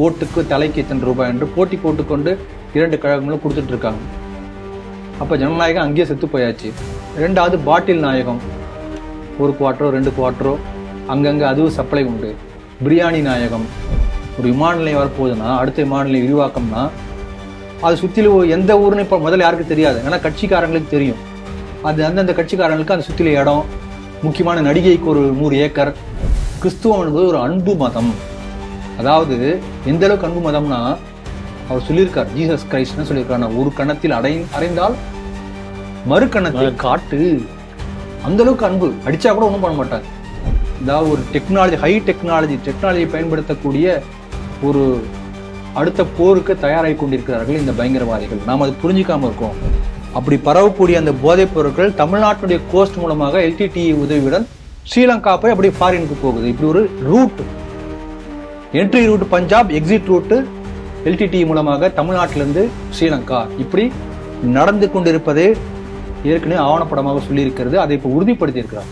ஓட்டுக்கு தலைக்கு இத்தனை ரூபாய் என்று போட்டி போட்டுக்கொண்டு 2 கழகங்களும் கொடுத்துட்டு இருக்காங்க. அப்ப ஜனநாயகம் அங்கேயே செத்து போயாச்சு. 2வது பாட்டில் நாயகம், 1 குவார்ட்டரோ 2 குவார்ட்டரோ அங்கங்க அதுவும் சப்ளை உண்டு. பிரியாணி நாயகம், ஒரு விமான நிலையம் வரப்போகுதுன்னா அடுத்த விமான நிலையம் விரிவாக்கம்னா அது சுற்றிலும் எந்த ஊருன்னு இப்போ முதல்ல யாருக்கும் தெரியாது. ஏன்னா கட்சிக்காரங்களுக்கு தெரியும். அது அந்தந்த கட்சிக்காரங்களுக்கு அந்த சுற்றில இடம், முக்கியமான நடிகைக்கு ஒரு 100 ஏக்கர். கிறிஸ்துவம் என்பது ஒரு அன்பு மதம். அதாவது எந்த அளவுக்கு அன்பு மதம்னா அவர் சொல்லியிருக்கார், ஜீசஸ் கிரைஸ்ட்னு சொல்லியிருக்காரு, ஒரு கணத்தில் அறைந்தால் மறு கணத்தில் காட்டு. அந்த அளவுக்கு அன்பு. அடிச்சா கூட ஒன்றும் பண்ண மாட்டார். அதாவது ஒரு டெக்னாலஜி, ஹை டெக்னாலஜி பயன்படுத்தக்கூடிய ஒரு அடுத்த போருக்கு தயாராகி கொண்டிருக்கிறார்கள் இந்த பயங்கரவாதிகள். நாம் அது புரிஞ்சிக்காம இருக்கோம். அப்படி பரவக்கூடிய அந்த போதைப் பொருட்கள் தமிழ்நாட்டுடைய கோஸ்ட் மூலமாக LTTE உதவியுடன் ஸ்ரீலங்கா போய் அப்படி ஃபாரினுக்கு போகுது. இப்படி ஒரு route, entry route Punjab, exit route LTTE மூலமாக தமிழ்நாட்டிலிருந்து ஸ்ரீலங்கா இப்படி நடந்து கொண்டிருப்பதே ஏற்கனவே ஆவணப்படமாக சொல்லியிருக்கிறது. அதை இப்போ உறுதிப்படுத்தி இருக்கிறார்.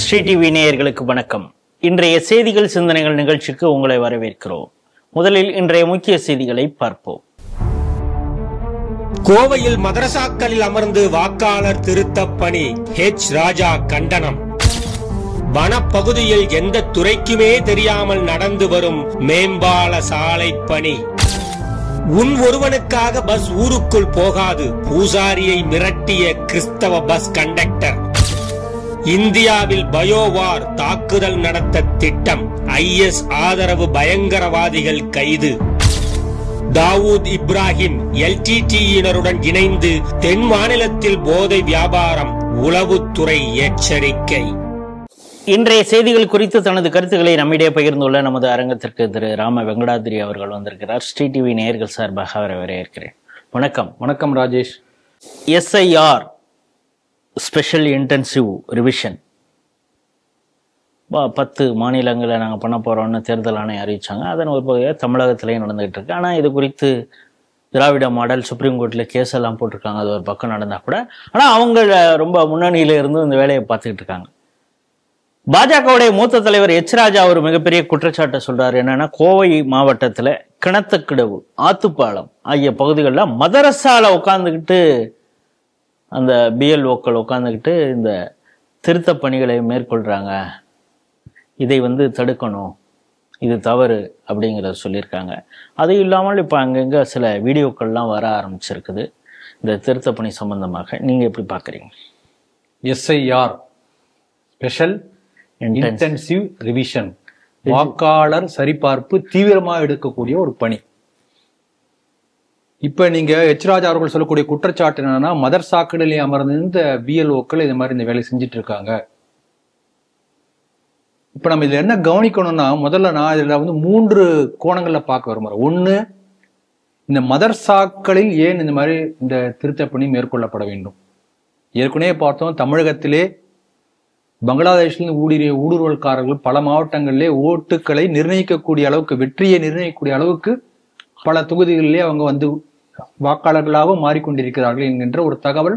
ஸ்ரீ டிவி நேயர்களுக்கு வணக்கம். இன்றைய செய்திகள் சிந்தனைகள் நிகழ்ச்சிக்கு உங்களை வரவேற்கிறோம். முதலில் இன்றைய முக்கிய செய்திகளை பார்ப்போம். கோவையில் மதரசாக்களில் அமர்ந்து வாக்காளர் திருத்த பணி, ராஜா கண்டனம். வனப்பகுதியில் எந்த துறைக்குமே தெரியாமல் நடந்து வரும் மேம்பால சாலை பணி. உன் ஒருவனுக்காக பஸ் ஊருக்குள் போகாது, பூசாரியை மிரட்டிய கிறிஸ்தவ பஸ் கண்டக்டர். இந்தியாவில் பயோவார் தாக்குதல் நடத்த திட்டம், IS ஆதரவு பயங்கரவாதிகள் கைது. தாவூத் இப்ராஹிம் LTTE-யினருடன் இணைந்து தென் மாநிலத்தில் போதை வியாபாரம், உளவுத்துறை எச்சரிக்கை. இன்றைய செய்திகள் குறித்து தனது கருத்துக்களை நம்மிடையே பகிர்ந்துள்ள நமது அரங்கத்திற்கு திரு ராம வெங்கடாதிரி அவர்கள் வந்திருக்கிறார். ஸ்ரீ டிவி நேயர்கள் சார்பாக அவரை வரவேற்கிறேன். வணக்கம். வணக்கம் Rajesh. SIR special intensive revision 10 மாநிலங்களை நாங்கள் பண்ண போகிறோம்னு தேர்தல் ஆணையம் அறிவித்தாங்க. அதன் ஒரு பகுதியாக தமிழகத்திலேயே நடந்துகிட்டு இருக்கு. ஆனால் இது குறித்து திராவிட மாடல் சுப்ரீம் கோர்ட்டில் கேஸ் எல்லாம் போட்டிருக்காங்க. அது ஒரு பக்கம் நடந்தால் கூட, ஆனால் அவங்க ரொம்ப முன்னணியில் இருந்து இந்த வேலையை பார்த்துக்கிட்டு இருக்காங்க. பாஜகவுடைய மூத்த தலைவர் ராஜா ஒரு மிகப்பெரிய குற்றச்சாட்டை சொல்றாரு. என்னன்னா, கோவை மாவட்டத்தில் கிணத்துக்கிடவு, ஆத்துப்பாலம் ஆகிய பகுதிகளில் மதரசால உட்காந்துக்கிட்டு அந்த BLOக்கள் உட்காந்துக்கிட்டு இந்த திருத்த பணிகளை மேற்கொள்றாங்க. இதை தடுக்கணும், இது தவறு அப்படிங்கிறத சொல்லியிருக்காங்க. அது இல்லாமல் இப்போ அங்கங்க சில வீடியோக்கள்லாம் வர ஆரம்பிச்சிருக்குது இந்த திருத்த பணி சம்பந்தமாக. நீங்க எப்படி பார்க்குறீங்க? SIR ஸ்பெஷல் இன்டென்சிவ் ரிவிஷன், வாக்காளர் சரிபார்ப்பு தீவிரமாக எடுக்கக்கூடிய ஒரு பணி. இப்ப நீங்க ராஜா அவர்கள் சொல்லக்கூடிய குற்றச்சாட்டு என்னன்னா, மதர்சாக்களிலே அமர்ந்து இந்த BLOக்கள் இது மாதிரி இந்த வேலையை செஞ்சுட்டு இருக்காங்க. இப்ப நம்ம இதுல என்ன கவனிக்கணும்னா, முதல்ல நான் இதுல 3 கோணங்கள்ல பார்க்க விரும்புறேன். ஒண்ணு, இந்த மதர்சாக்களில் ஏன் இந்த மாதிரி இந்த திருத்த பணி மேற்கொள்ளப்பட வேண்டும். ஏற்கனவே பார்த்தோம், தமிழகத்திலே பங்களாதேஷிலிருந்து ஊடுருவல்காரர்கள் பல மாவட்டங்களிலே ஓட்டுக்களை நிர்ணயிக்கக்கூடிய அளவுக்கு, வெற்றியை நிர்ணயிக்கக்கூடிய அளவுக்கு பல தொகுதிகளிலே அவங்க வாக்காளர்களாகவும் மாறிக்கொண்டிருக்கிறார்கள் என்கின்ற ஒரு தகவல்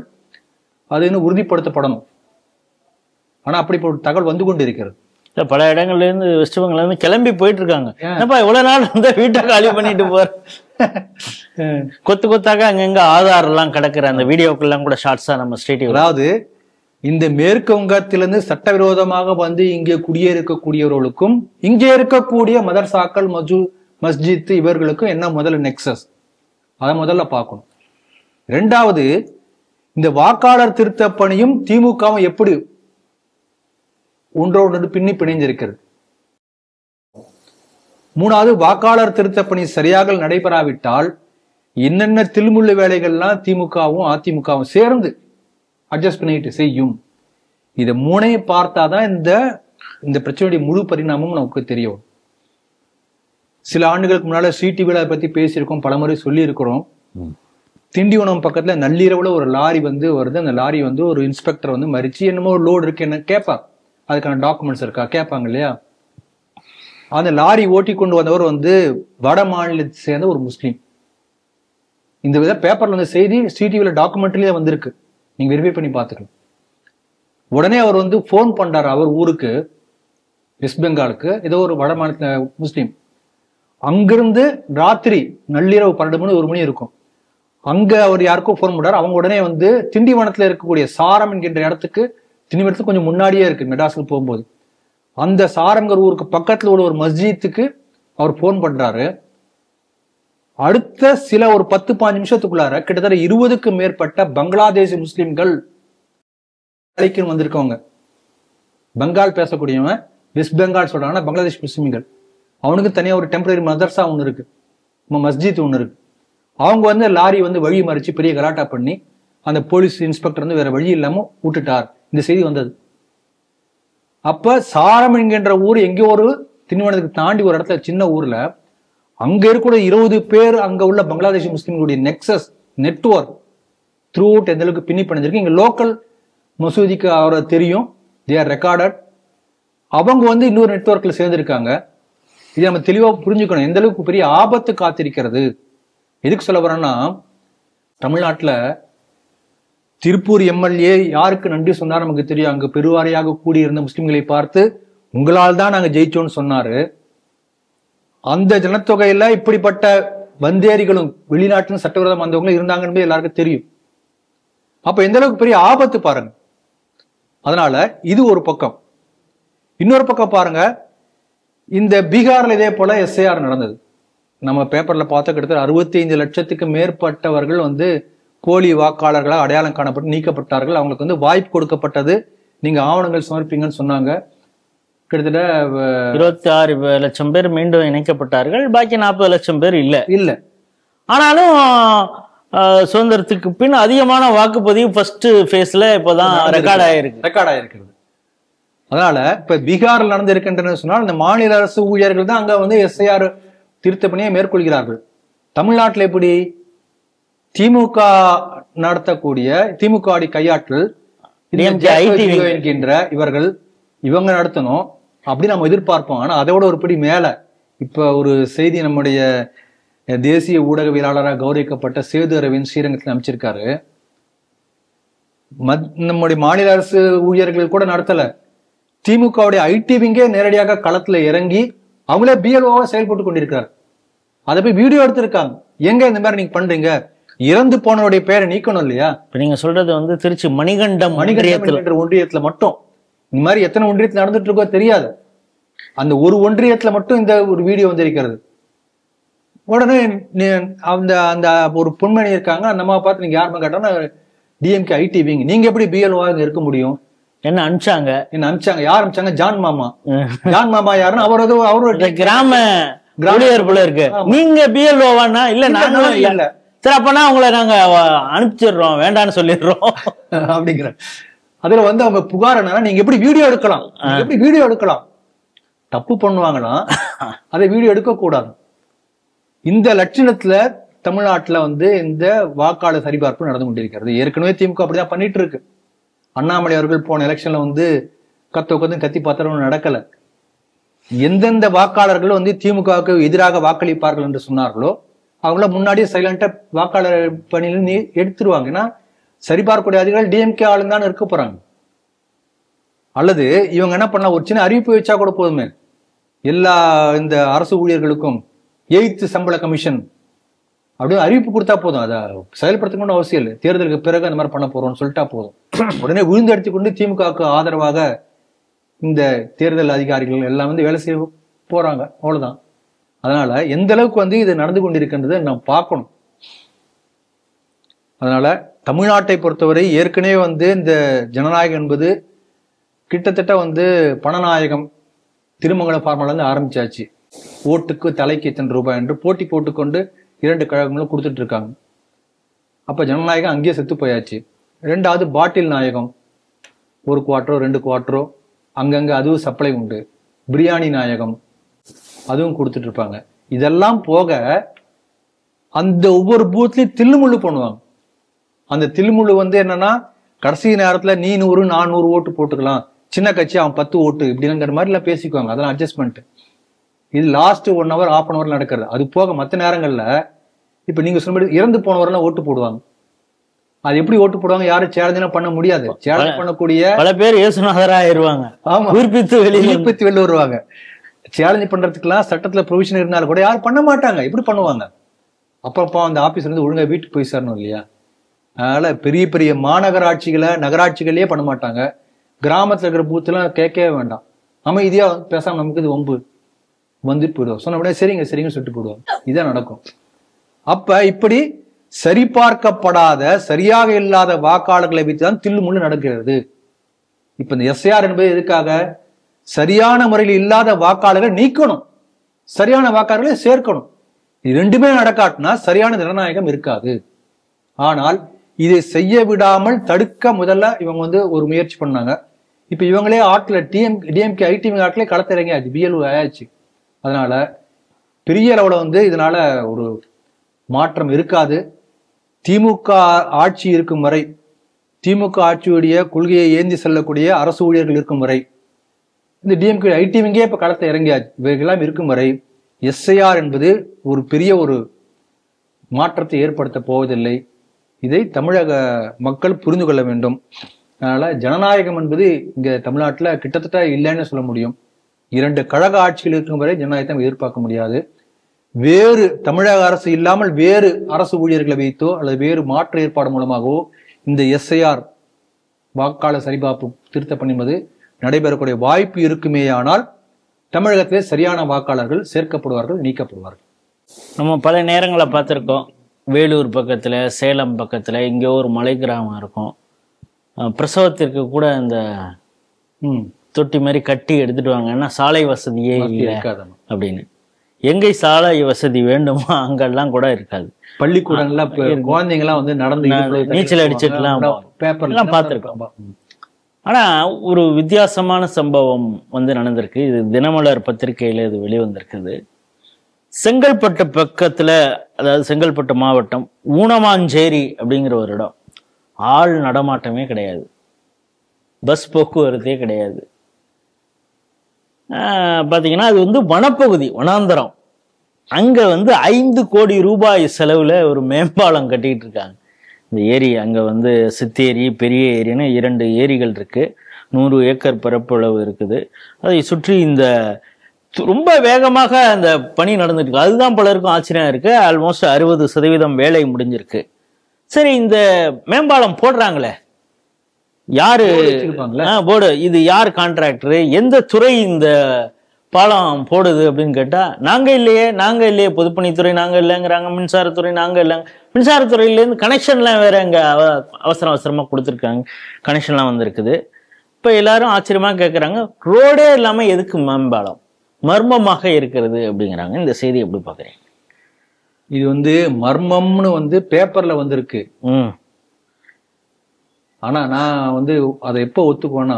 அது இன்னும் உறுதிப்படுத்தப்படணும். ஆனா அப்படி ஒரு தகவல் வந்து கொண்டிருக்கிறது. பல இடங்கள்ல இருந்து வெஸ்ட் பெங்கால்ல இருந்து கிளம்பி போயிட்டு இருக்காங்க. இவ்வளவு நாள் வீட்டை காலி பண்ணிட்டு போற கொத்து கொத்தாக அங்கங்க ஆதார் எல்லாம் கிடக்குற அந்த வீடியோக்கெல்லாம் கூட ஷார்ட்ஸா நம்ம ஸ்ட்ரீட். அதாவது இந்த மேற்கு வங்கத்திலிருந்து சட்டவிரோதமாக இங்கே குடியேறக்கூடியவர்களுக்கும் இங்கே இருக்கக்கூடிய மதர்சாக்கள், மஸ்ஜித் இவர்களுக்கும் என்ன முதல்ல நெக்ஸஸ், அதை முதல்ல பார்க்கணும். 2வது, இந்த வாக்காளர் திருத்த பணியும் திமுகவும் எப்படி ஒன்றோடு பிணைந்திருக்கிறது. 3வது, வாக்காளர் திருத்த பணி சரியாக நடைபெறாவிட்டால் என்னென்ன தில்முள்ளு வேலைகள்லாம் திமுகவும் அதிமுகவும் சேர்ந்து அட்ஜஸ்ட் பண்ணிட்டு செய்யும். இதை 3ஐயும் பார்த்தாதான் இந்த பிரச்சனையுடைய முழு பரிணாமம் நமக்கு தெரியும். சில ஆண்டுகளுக்கு முன்னால CTVல பத்தி பேசியிருக்கோம், பலமுறை சொல்லி இருக்கிறோம். திண்டிவனம் பக்கத்துல நள்ளிரவுல ஒரு லாரி வருது. அந்த லாரி ஒரு இன்ஸ்பெக்டர் மறிச்சு என்னமோ ஒரு லோடு இருக்கு என்ன கேட்பாங்க, அதுக்கான டாக்குமெண்ட்ஸ் இருக்கா கேட்பாங்க இல்லையா. அந்த லாரி ஓட்டி கொண்டு வந்தவர் வந்து வட மாநிலத்தை சேர்ந்த ஒரு முஸ்லீம். இந்த வித பேப்பர்ல வந்து செய்தி சிடிவில டாக்குமெண்ட்லயே வந்திருக்கு, நீங்க வெரிஃபை பண்ணி பார்த்துக்கலாம். உடனே அவர் வந்து போன் பண்றாரு அவர் ஊருக்கு, வெஸ்ட் பெங்காலுக்கு, ஏதோ ஒரு வட மாநில முஸ்லீம். அங்கிருந்து ராத்திரி நள்ளிரவு 12 மணி 1 மணி இருக்கும், அங்க அவர் யாருக்கோ போன் பண்றாரு. அவங்க உடனே வந்து திண்டிவனத்துல இருக்கக்கூடிய சாரம் என்கின்ற இடத்துக்கு, திண்டிவனத்துக்கு கொஞ்சம் முன்னாடியே இருக்கு மெட்ராஸுக்கு போகும்போது, அந்த சாரங்கர் ஊருக்கு பக்கத்துல உள்ள ஒரு மஸ்ஜித்துக்கு அவர் போன் பண்றாரு. அடுத்த சில ஒரு 10-15 நிமிஷத்துக்குள்ளார கிட்டத்தட்ட 20க்கும் மேற்பட்ட பங்களாதேஷ் முஸ்லிம்கள் வந்திருக்கவங்க. பெங்கால் பேசக்கூடியவன் வெஸ்ட் பெங்கால் சொல்றாங்கன்னா பங்களாதேஷ் முஸ்லிம்கள். அவனுக்கு தனியா ஒரு டெம்பரரி மதர்சா ஒண்ணு இருக்கு, மஸ்ஜித் ஒண்ணு இருக்கு. அவங்க வந்து லாரி வந்து வழி மறிச்சு பெரிய கலாட்டா பண்ணி அந்த போலீஸ் இன்ஸ்பெக்டர் வந்து வேற வழி இல்லாம விட்டுட்டார். இந்த செய்தி வந்தது. அப்ப சாரம் என்கின்ற ஊர் எங்கேயோ ஒரு திண்டிவனத்துக்கு தாண்டி ஒரு இடத்துல சின்ன ஊர்ல அங்க இருக்கிற 20 பேர் அங்க உள்ள பங்களாதேஷ் முஸ்லிம்களுடைய நெக்சஸ் நெட்வொர்க் த்ரூ அவுட் எந்த அளவுக்கு பின்னி பண்ணிருக்கு. இங்க லோக்கல் மசூதிக்கு அவரை தெரியும், தே ஆர் ரெக்கார்டட். அவங்க வந்து இன்னொரு நெட்வொர்க்ல சேர்ந்திருக்காங்க. இதை நம்ம தெளிவா புரிஞ்சுக்கணும், எந்த அளவுக்கு பெரிய ஆபத்து காத்திருக்கிறது. எதுக்கு சொல்ல வரேன்னா, தமிழ்நாட்டுல திருப்பூர் எம்எல்ஏ யாருக்கு நன்றி சொன்னார் நமக்கு தெரியும். அங்கு பெருவாரியாக கூடியிருந்த முஸ்லிம்களை பார்த்து உங்களால் தான் நாங்க ஜெயிச்சோம்னு சொன்னாரு. அந்த ஜனத்தொகையில இப்படிப்பட்ட வந்தேரிகளும் வெளிநாட்டு சட்டவிரோதம் வந்தவங்களும் இருந்தாங்கன்னு எல்லாருக்கும் தெரியும். அப்ப எந்த அளவுக்கு பெரிய ஆபத்து பாருங்க. அதனால இது ஒரு பக்கம். இன்னொரு பக்கம் பாருங்க, இந்த பீகார்ல இதே போல எஸ்ஐஆர் நடந்தது. நம்ம பேப்பர்ல பார்த்த கிட்டத்தட்ட 65 லட்சத்துக்கு மேற்பட்டவர்கள் வந்து போலி வாக்காளர்களாக அடையாளம் காணப்பட்டு நீக்கப்பட்டார்கள். அவங்களுக்கு வந்து வாய்ப்பு கொடுக்கப்பட்டது, நீங்க ஆவணங்கள் சமர்ப்பிங்கன்னு சொன்னாங்க. கிட்டத்தட்ட 26 லட்சம் பேர் மீண்டும் இணைக்கப்பட்டார்கள், பாக்கி 40 லட்சம் பேர் இல்ல. ஆனாலும் சுதந்திரத்துக்கு பின் அதிகமான வாக்குப்பதிவு ஃபர்ஸ்ட் ஃபேஸ்ல இப்பதான் ரெக்கார்ட் ஆயிருக்கு. அதனால இப்ப பீகார்ல நடந்திருக்கின்றன சொன்னால் இந்த மாநில அரசு ஊழியர்கள் தான் அங்க வந்து எஸ்ஐஆர் திருத்த பணியை மேற்கொள்கிறார்கள். தமிழ்நாட்டில் எப்படி திமுக நடத்தக்கூடிய திமுக கையாற்றல் என்கின்ற இவங்க நடத்தணும் அப்படி நம்ம எதிர்பார்ப்போம். ஆனா அதோட ஒரு படி மேல இப்ப ஒரு செய்தி நம்முடைய தேசிய ஊடகவியலாளராக கௌரவிக்கப்பட்ட சேது அரவிந்த் ஸ்ரீரங்கத்தில் அமைச்சிருக்காரு. நம்முடைய மாநில அரசு ஊழியர்கள் கூட நடத்தல, திமுகவுடைய ஐடி விங்கே நேரடியாக களத்துல இறங்கி அவங்களே பிஎல்ஓவா செயல்பட்டு கொண்டிருக்கிறார். அதை போய் வீடியோ எடுத்திருக்காங்க. எங்க இந்த மாதிரி நீங்க பண்றீங்க, இறந்து போனவருடைய பெயரை நீக்கணும் இல்லையா? நீங்க சொல்றது வந்து திருச்சி மணிகண்டம் ஒன்றியத்துல மட்டும் இந்த மாதிரி எத்தனை ஒன்றியத்துல நடந்துட்டு இருக்கோ தெரியாது. அந்த ஒரு ஒன்றியத்துல மட்டும் இந்த ஒரு வீடியோ வந்திருக்கிறது. உடனே அந்த அந்த ஒரு பொன்மணி இருக்காங்க, அந்த அம்மா பார்த்து நீங்க யாருமே கேட்டோம்னா டிஎம்கே ஐடி விங், நீங்க எப்படி பிஎல்ஓவா இருக்க முடியும்? என்ன அனுப்பிச்சாங்க? யார் அனுப்பிச்சாங்க? ஜான் மாமா. ஜான் மாமா யாருன்னா அவரோட கிராம ஊழியர் போல இருக்கு. நீங்க பிஎல்ஓவானா? இல்ல நாங்களும் இல்ல. சரி, அப்பனா உங்களை நாங்க அனுப்பிச்சிடுறோம், வேண்டான்னு சொல்லிடுறோம் அப்படிங்கிற. அதுல வந்து அவங்க புகார் என்னன்னா, நீங்க எப்படி வீடியோ எடுக்கலாம், எப்படி வீடியோ எடுக்கலாம், தப்பு பண்ணுவாங்கன்னா அதை வீடியோ எடுக்க கூடாது. இந்த லட்சணத்துல தமிழ்நாட்டுல வந்து இந்த வாக்காளர் சரிபார்ப்பு நடந்து கொண்டிருக்கிறது. ஏற்கனவே திமுக அப்படிதான் பண்ணிட்டு இருக்கு. அண்ணாமலை அவர்கள் போன எலெக்ஷன்ல வந்து கத்தி பார்த்தவங்க நடக்கல. எந்தெந்த வாக்காளர்கள் வந்து திமுகவுக்கு எதிராக வாக்களிப்பார்கள் என்று சொன்னார்களோ அவங்கள முன்னாடியே சைலண்டா வாக்காளர் பணியில எடுத்துருவாங்க. ஏன்னா சரிபார்க்கக்கூடிய அதிகாரிகள் டிஎம்கே ஆளுங்க இருக்க போறாங்க. அல்லது இவங்க என்ன பண்ணலாம், ஒரு சின்ன அறிவிப்பு வச்சா கூட போதுமே, எல்லா இந்த அரசு ஊழியர்களுக்கும் 8th சம்பள கமிஷன் அப்படியே அறிவிப்பு கொடுத்தா போதும். அதை செயல்படுத்தணும்னு அவசியம் இல்லை. தேர்தலுக்கு பிறகு அந்த மாதிரி பண்ண போறோம்னு சொல்லிட்டா போதும். உடனே விழுந்து எடுத்துக்கொண்டு திமுகவுக்கு ஆதரவாக இந்த தேர்தல் அதிகாரிகள் எல்லாம் வந்து வேலை செய்ய போறாங்க, அவ்வளவுதான். அதனால எந்த அளவுக்கு வந்து இது நடந்து கொண்டிருக்கின்றதை நாம் பார்க்கணும். அதனால தமிழ்நாட்டை பொறுத்தவரை ஏற்கனவே வந்து இந்த ஜனநாயகம் என்பது கிட்டத்தட்ட வந்து பணநாயகம் திருமங்கல ஃபார்முலா இருந்து ஆரம்பிச்சாச்சு. ஓட்டுக்கு தலைக்கு இத்தனை ரூபாய் என்று போட்டி போட்டுக்கொண்டு 2 கழகங்களும் கொடுத்துட்டு இருக்காங்க. அப்ப ஜனநாயகம் அங்கேயே செத்து போயாச்சு. 2வது பாட்டில் நாயகம், 1 குவார்ட்டரோ 2 குவார்ட்டரோ அங்கங்க அதுவும் சப்ளை உண்டு. பிரியாணி நாயகம் அதுவும் கொடுத்துட்டு இருப்பாங்க. இதெல்லாம் போக அந்த ஒவ்வொரு பூத்லயும் தில்லுமுள்ளு பண்ணுவாங்க. அந்த தில்லுமுள்ளு வந்து என்னன்னா, கடைசி நேரத்துல நீ 100 400 ஓட்டு போட்டுக்கலாம், சின்ன கட்சி அவன் 10 ஓட்டு இப்படிங்கிற மாதிரி எல்லாம் பேசிக்குவாங்க. அதெல்லாம் அட்ஜஸ்ட்மெண்ட். இது லாஸ்ட் 1 hour 1/2 hour நடக்கிறது. அது போக மற்ற நேரங்கள்ல இப்ப நீங்க சொன்ன இறந்து போனவரெல்லாம் ஓட்டு போடுவாங்க. அது எப்படி ஓட்டு போடுவாங்க? யாரும் சேலஞ்ச் பண்ண முடியாது. சேலஞ்ச் பண்ணக்கூடிய பல பேர் இயேசுநாதரா ஆயிருவாங்க. ஆமா, உயிர்ப்பித்து வெளில வருவாங்க. சேலஞ்ச் பண்றதுக்குலாம் சட்டத்துல ப்ரொவிஷன் இருந்தாலும் கூட யாரும் பண்ண மாட்டாங்க. எப்படி பண்ணுவாங்க? அப்பப்போ அந்த ஆபீஸ்ல இருந்து ஒழுங்கா வீட்டுக்கு போய் சேரணும் இல்லையா? அதனால பெரிய பெரிய மாநகராட்சிகளை நகராட்சிகளே பண்ண மாட்டாங்க. கிராமத்துல இருக்கிற பூத்துலாம் கேட்கவே வேண்டாம். அமைதியா பேசாம நமக்கு இது வம்பு வந்துட்டு போயிடுவோம். சொன்ன உடனே சரிங்க சரிங்கன்னு சொல்லிட்டு போயிடுவோம். இதான் நடக்கும். அப்ப இப்படி சரிபார்க்கப்படாத சரியாக இல்லாத வாக்காளர்களை வைத்துதான் தில்லு முள்ளு நடக்கிறது. இப்ப இந்த எஸ்ஐஆர் என்பது எதுக்காக? சரியான முறையில் இல்லாத வாக்காளர்களை நீக்கணும், சரியான வாக்காளர்களை சேர்க்கணும். இது ரெண்டுமே நடக்காட்டினா சரியான ஜனநாயகம் இருக்காது. ஆனால் இதை செய்ய விடாமல் தடுக்க முதல்ல இவங்க ஒரு முயற்சி பண்ணாங்க. இப்ப இவங்களே ஆட்ல டிஎம்கே ஐடிஎம் ஆட்களே களத்திறங்கியாச்சு, பிஎல்ஓ ஆயாச்சு. அதனால பெரிய அளவுல இதனால ஒரு மாற்றம் இருக்காது. திமுக ஆட்சி இருக்கும் வரை, திமுக ஆட்சியுடைய கொள்கையை ஏந்தி செல்லக்கூடிய அரசு ஊழியர்கள் இருக்கும் வரை, இந்த டிஎம்கே ஐடிஎம்கே இப்ப களத்தை இறங்கியாச்சு. இவைகளாம் இருக்கும் வரை எஸ்ஐஆர் என்பது ஒரு பெரிய ஒரு மாற்றத்தை ஏற்படுத்த போவதில்லை. இதை தமிழக மக்கள் புரிந்து கொள்ள வேண்டும். அதனால ஜனநாயகம் என்பது இங்க தமிழ்நாட்டுல கிட்டத்தட்ட இல்லைன்னு சொல்ல முடியும். 2 கழக ஆட்சிகள் இருக்கும் வரை ஜனநாயகத்தை எதிர்பார்க்க முடியாது. வேறு தமிழக அரசு இல்லாமல் வேறு அரசு ஊழியர்களை வைத்தோ அல்லது வேறு மாற்று ஏற்பாடு மூலமாகவோ இந்த எஸ்ஐஆர் வாக்காளர் சரிபார்ப்பு திருத்தம் என்பது நடைபெறக்கூடிய வாய்ப்பு இருக்குமேயானால் தமிழகத்திலே சரியான வாக்காளர்கள் சேர்க்கப்படுவார்கள், நீக்கப்படுவார்கள். நம்ம பல நேரங்களை பார்த்துருக்கோம். வேலூர் பக்கத்துல, சேலம் பக்கத்துல இங்கே ஒரு மலை கிராமம் இருக்கும். பிரசவத்திற்கு கூட இந்த தொட்டி மாதிரி கட்டி எடுத்துட்டு வாங்க, ஏன்னா சாலை வசதியே இல்லை அப்படின்னு. எங்கே சாலை வசதி வேண்டுமோ அங்கெல்லாம் கூட இருக்காது. பள்ளிக்கூடங்கள்ல குழந்தைங்க எல்லாம் நடந்து நீச்சல் அடிச்சுட்டுலாம் பேப்பர்லாம் பார்த்துருக்கோம். ஆனா ஒரு வித்தியாசமான சம்பவம் நடந்திருக்கு. இது தினமலர் பத்திரிகையில இது வெளிவந்திருக்குது. செங்கல்பட்டு பக்கத்துல, அதாவது செங்கல்பட்டு மாவட்டம் ஊனமாஞ்சேரி அப்படிங்கிற ஒரு இடம், ஆள் நடமாட்டமே கிடையாது, பஸ் போக்குவரத்தே கிடையாது. பாத்தீங்கன்னா அது வனப்பகுதி, வனாந்தரம். அங்க 5 கோடி ரூபாய் செலவுல ஒரு மேம்பாலம் கட்டிட்டு இருக்காங்க. இந்த ஏரி அங்க சித்தேரி, பெரிய ஏரின்னு 2 ஏரிகள் இருக்கு. 100 ஏக்கர் பரப்பளவு இருக்குது. அதை சுற்றி இந்த ரொம்ப வேகமாக அந்த பணி நடந்துட்டு இருக்கு. அதுதான் பலருக்கும் ஆச்சரியம் இருக்கு. ஆல்மோஸ்ட் 60% வேலை முடிஞ்சிருக்கு. சரி, இந்த மேம்பாலம் போடுறாங்களே, யாரு போர்டு, இது யார் கான்ட்ராக்டரு, எந்த துறை இந்த பாலம் போடுது அப்படின்னு கேட்டா, நாங்க இல்லையே பொதுப்பணித்துறை நாங்க இல்லைங்கிறாங்க, மின்சாரத்துறை நாங்க இல்லைங்க. மின்சாரத்துறையிலேருந்து கனெக்ஷன்லாம் வேற அங்க அவசரமா கொடுத்துருக்காங்க, கனெக்ஷன்லாம் வந்திருக்குது. இப்ப எல்லாரும் ஆச்சரியமா கேட்கறாங்க, ரோடே இல்லாம எதுக்கு மேம்பாலம், மர்மமாக இருக்கிறது அப்படிங்கிறாங்க. இந்த செய்தி எப்படி பாக்குறீங்க? இது மர்மம்னு பேப்பர்ல வந்திருக்கு. ஆனா நான் அதை எப்போ ஒத்துக்குவேன்னா,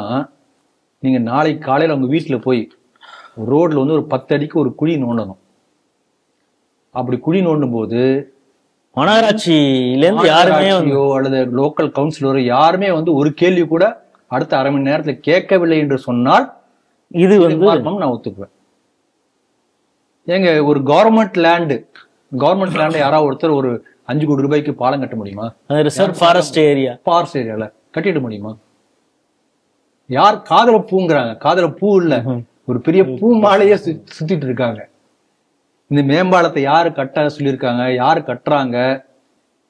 நீங்க நாளைக்கு காலையில உங்க வீட்டுல போய் ரோட்ல ஒரு 10 அடிக்கு ஒரு குழி நோண்டணும். அப்படி குழி நோண்டும் போது மாநகராட்சியிலேருந்து யாருமே அல்லது லோக்கல் கவுன்சிலரோ யாருமே ஒரு கேள்வி கூட அடுத்த அரை மணி நேரத்துல கேட்கவில்லை என்று சொன்னால் இது நான் ஒத்துக்குவேன். ஏங்க, ஒரு கவர்மெண்ட் லேண்டு யாராவது ஒருத்தர் ஒரு 5 கோடி ரூபாய்க்கு பாலம் கட்ட முடியுமா? ரிசர்வ் ஃபாரஸ்ட் ஏரியால கட்டிட முடியுமா? யார் காதல பூங்கிறாங்க? காதல பூ இல்ல, ஒரு பெரிய பூ மாலையே சுத்திட்டு இருக்காங்க. இந்த மேம்பாலத்தை யாரு கட்ட சொல்லியிருக்காங்க, யாரு கட்டுறாங்க,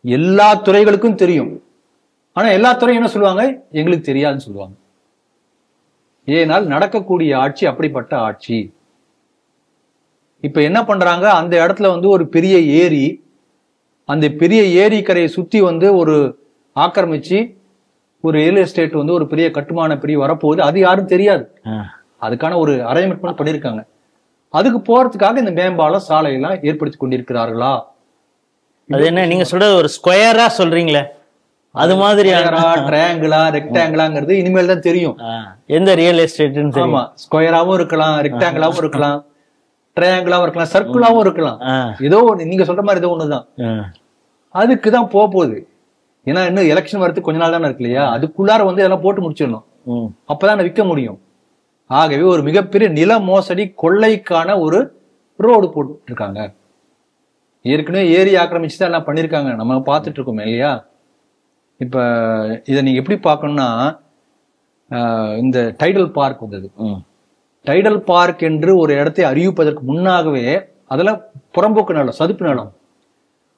எல்லா துறைகளுக்கும் தெரியும். ஆனா எல்லா துறையும் என்ன சொல்லுவாங்க, எங்களுக்கு தெரியாதுன்னு சொல்லுவாங்க. ஏனால் நடக்கக்கூடிய ஆட்சி அப்படிப்பட்ட ஆட்சி. இப்ப என்ன பண்றாங்க, அந்த இடத்துல ஒரு பெரிய ஏரி, அந்த பெரிய ஏரி கரையை சுத்தி ஒரு ஆக்கிரமிச்சு ஒரு ரியல் எஸ்டேட் ஒரு பெரிய கட்டுமான பெரிய வரப்போகுது. அது யாரும் தெரியாது. அதுக்கான ஒரு அரேஞ்ச்மெண்ட் பண்ணிருக்காங்க. அதுக்கு போறதுக்காக இந்த மேம்பாலம் சாலை எல்லாம் ஏற்படுத்தி கொண்டிருக்கிறார்களா? அது என்ன நீங்க சொல்றது ஒரு ஸ்கொயரா சொல்றீங்களே, அது மாதிரி ட்ரையாங்கிளா ரெக்டாங்கிளாங்கிறது இனிமேல் தான் தெரியும். எந்த ரியல் எஸ்டேட்? ஆமா, ஸ்கொயராவும் இருக்கலாம், ரெக்டாங்கிளாவும் இருக்கலாம், ட்ரையாங்கிளாவும் இருக்கலாம், சர்க்குலாவும் இருக்கலாம். ஏதோ நீங்க சொல்ற மாதிரி ஏதோ ஒண்ணுதான். அதுக்குதான் போகுது. ஏன்னா இன்னும் எலெக்ஷன் வரதுக்கு கொஞ்ச நாள் தானே இருக்கு இல்லையா? அதுக்குள்ளார இதெல்லாம் போட்டு முடிச்சிடணும், அப்பதான் விற்க முடியும். ஆகவே ஒரு மிகப்பெரிய நில மோசடி கொள்ளைக்கான ஒரு ரோடு போட்டு இருக்காங்க. ஏற்கனவே ஏரி ஆக்கிரமிச்சு தான் எல்லாம் பண்ணியிருக்காங்க, நம்ம பார்த்துட்டு இருக்கோமே இல்லையா. இப்ப இதை நீங்க எப்படி பார்க்கணும்னா, இந்த டைடல் பார்க் வந்தது. டைடல் பார்க் என்று ஒரு இடத்தை அறிவிப்பதற்கு முன்னாகவே அதெல்லாம் புறம்போக்கு நிலம், சதுப்பு நிலம்.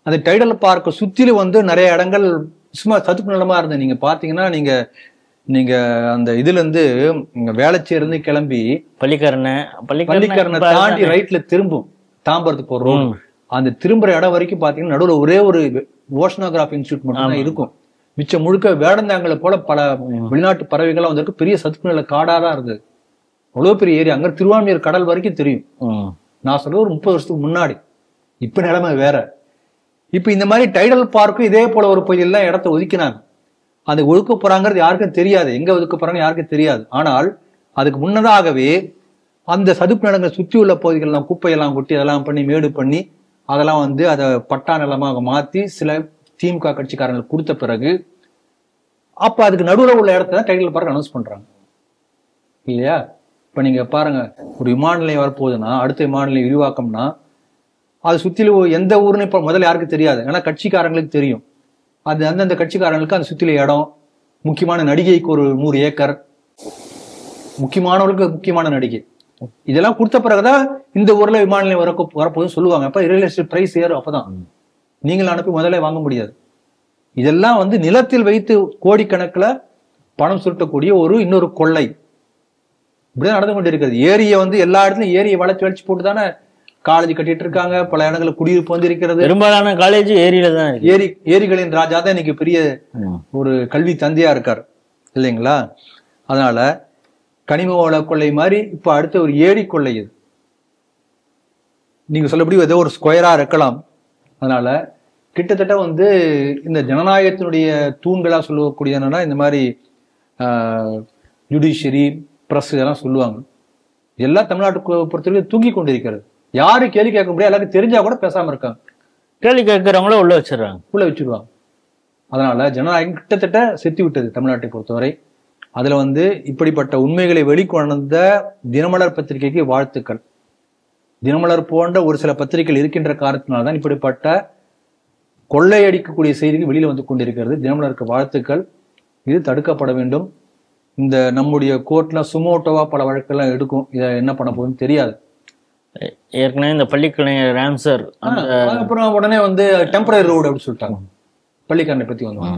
அந்த டைடல் பார்க்கை சுத்திலும் வந்து நிறைய இடங்கள் சும்மா சதுப்பு நிலமா இருந்தது. நீங்க பாத்தீங்கன்னா நீங்க அந்த இதுல இருந்து வேளச்சேரி இருந்து கிளம்பி பள்ளிக்கரணை தாண்டி ரைட்ல திரும்பும் தாம்பரத்துக்கு போறோம். அந்த திரும்புற இடம் வரைக்கும் பாத்தீங்கன்னா நடுவுல ஒரே ஒரு ஓஷனோகிராஃபி இன்ஸ்டியூட் மட்டும் தான் இருக்கும். மிச்சம் முழுக்க வேடந்தாங்கலை போல பல வெளிநாட்டு பறவைகள்லாம் வந்திருக்கு. பெரிய சதுப்பு நில காடாதான் இருந்தது. அவ்வளவு பெரிய ஏரியா. அங்க திருவான்மியூர் கடல் வரைக்கும் தெரியும். நான் சொல்றது ஒரு 30 வருஷத்துக்கு முன்னாடி. இப்ப நிலைமை வேற. இப்ப இந்த மாதிரி டைடல் பார்க்கும் இதே போல ஒரு பகுதியில் தான் இடத்த ஒதுக்கினாங்க. அதை ஒதுக்க போறாங்கிறது யாருக்கும் தெரியாது, எங்க ஒதுக்க போறாங்கன்னு யாருக்கும் தெரியாது. ஆனால் அதுக்கு முன்னதாகவே அந்த சதுப்பு நிலங்களை சுற்றி உள்ள பகுதிகள்லாம் குப்பையெல்லாம் கொட்டி அதெல்லாம் பண்ணி மேடு பண்ணி அதெல்லாம் வந்து அதை பட்டா நிலமாக மாத்தி சில திமுக கட்சிக்காரங்களுக்கு கொடுத்த பிறகு அப்ப அதுக்கு நடுவில் உள்ள இடத்த டைடல் பார்க் அனௌன்ஸ் பண்றாங்க இல்லையா. இப்ப நீங்க பாருங்க, ஒரு விமான நிலையம் வரப்போகுதுன்னா, அடுத்த விமான நிலையம் விரிவாக்கம்னா அது சுத்திலும் எந்த ஊருன்னு இப்ப முதல்ல யாருக்கும் தெரியாது. ஏன்னா கட்சிக்காரங்களுக்கு தெரியும். அது அந்தந்த கட்சிக்காரங்களுக்கு அந்த சுத்தில இடம், முக்கியமான நடிகைக்கு ஒரு 100 ஏக்கர், முக்கியமானவர்களுக்கு முக்கியமான நடிகை, இதெல்லாம் கொடுத்த பிறகுதான் இந்த ஊர்ல விமான நிலையம் வரப்போகுதுன்னு சொல்லுவாங்க. அப்ப ரியல் எஸ்டேட் பிரைஸ் ஏறும். அப்பதான் நீங்கள் அனுப்பி முதல்ல வாங்க முடியாது. இதெல்லாம் வந்து நிலத்தில் வைத்து கோடிக்கணக்கில் பணம் சுருட்டக்கூடிய இன்னொரு கொள்ளை இப்படிதான் நடந்து கொண்டு இருக்கிறது. ஏரியை வந்து எல்லா இடத்துலயும் ஏரியை வளைச்சு போட்டு தானே காலேஜ் கட்டிட்டு இருக்காங்க. பல இடங்களில் குடியிருப்பு வந்து இருக்கிறது. பெரும்பாலான காலேஜ் ஏரியில தான். ஏரிகளின் ராஜா தான் இன்னைக்கு பெரிய ஒரு கல்வி தந்தையா இருக்காரு இல்லைங்களா. அதனால கனிம வள கொள்ளை மாதிரி இப்ப அடுத்த ஒரு ஏரி கொள்ளை. இது நீங்க சொல்லப்படி ஏதோ ஒரு ஸ்கொயரா இருக்கலாம். அதனால கிட்டத்தட்ட வந்து இந்த ஜனநாயகத்தினுடைய தூண்களா சொல்லக்கூடிய என்னன்னா இந்த மாதிரி ஜுடிஷியரி பிரஸ் இதெல்லாம் சொல்லுவாங்க. எல்லாம் தமிழ்நாட்டுக்கு பொறுத்தவரைக்கும் தூங்கி கொண்டிருக்கிறது. யாரும் கேள்வி கேட்க முடியாது. எல்லாருக்கும் தெரிஞ்சா கூட பேசாம இருக்காங்க. கேள்வி கேட்கிறவங்கள உள்ள வச்சிருவாங்க. அதனால ஜனநாயகம் கிட்டத்தட்ட செத்து விட்டது தமிழ்நாட்டை பொறுத்தவரை. அதுல வந்து இப்படிப்பட்ட உண்மைகளை வெளிக்கொணர்ந்த தினமலர் பத்திரிகைக்கு வாழ்த்துக்கள். தினமலர் போன்ற ஒரு சில பத்திரிகைகள் இருக்கின்ற காரணத்தினால்தான் இப்படிப்பட்ட கொள்ளையடிக்கக்கூடிய செய்திகள் வெளியில வந்து கொண்டிருக்கிறது. தினமலருக்கு வாழ்த்துக்கள். இது தடுக்கப்பட வேண்டும். இந்த நம்முடைய கோர்ட்ல சுமோட்டோவா பல வழக்கெல்லாம் எடுக்கும். இதை என்ன பண்ண போகுதுன்னு தெரியாது. ஏற்கனவே இந்த பள்ளிக்கரணை ராம்சர் அப்புறம் உடனே வந்து டெம்பரரி ரோடு அப்படின்னு சொல்லிட்டாங்க. பள்ளிக்கரணை பத்தி வந்து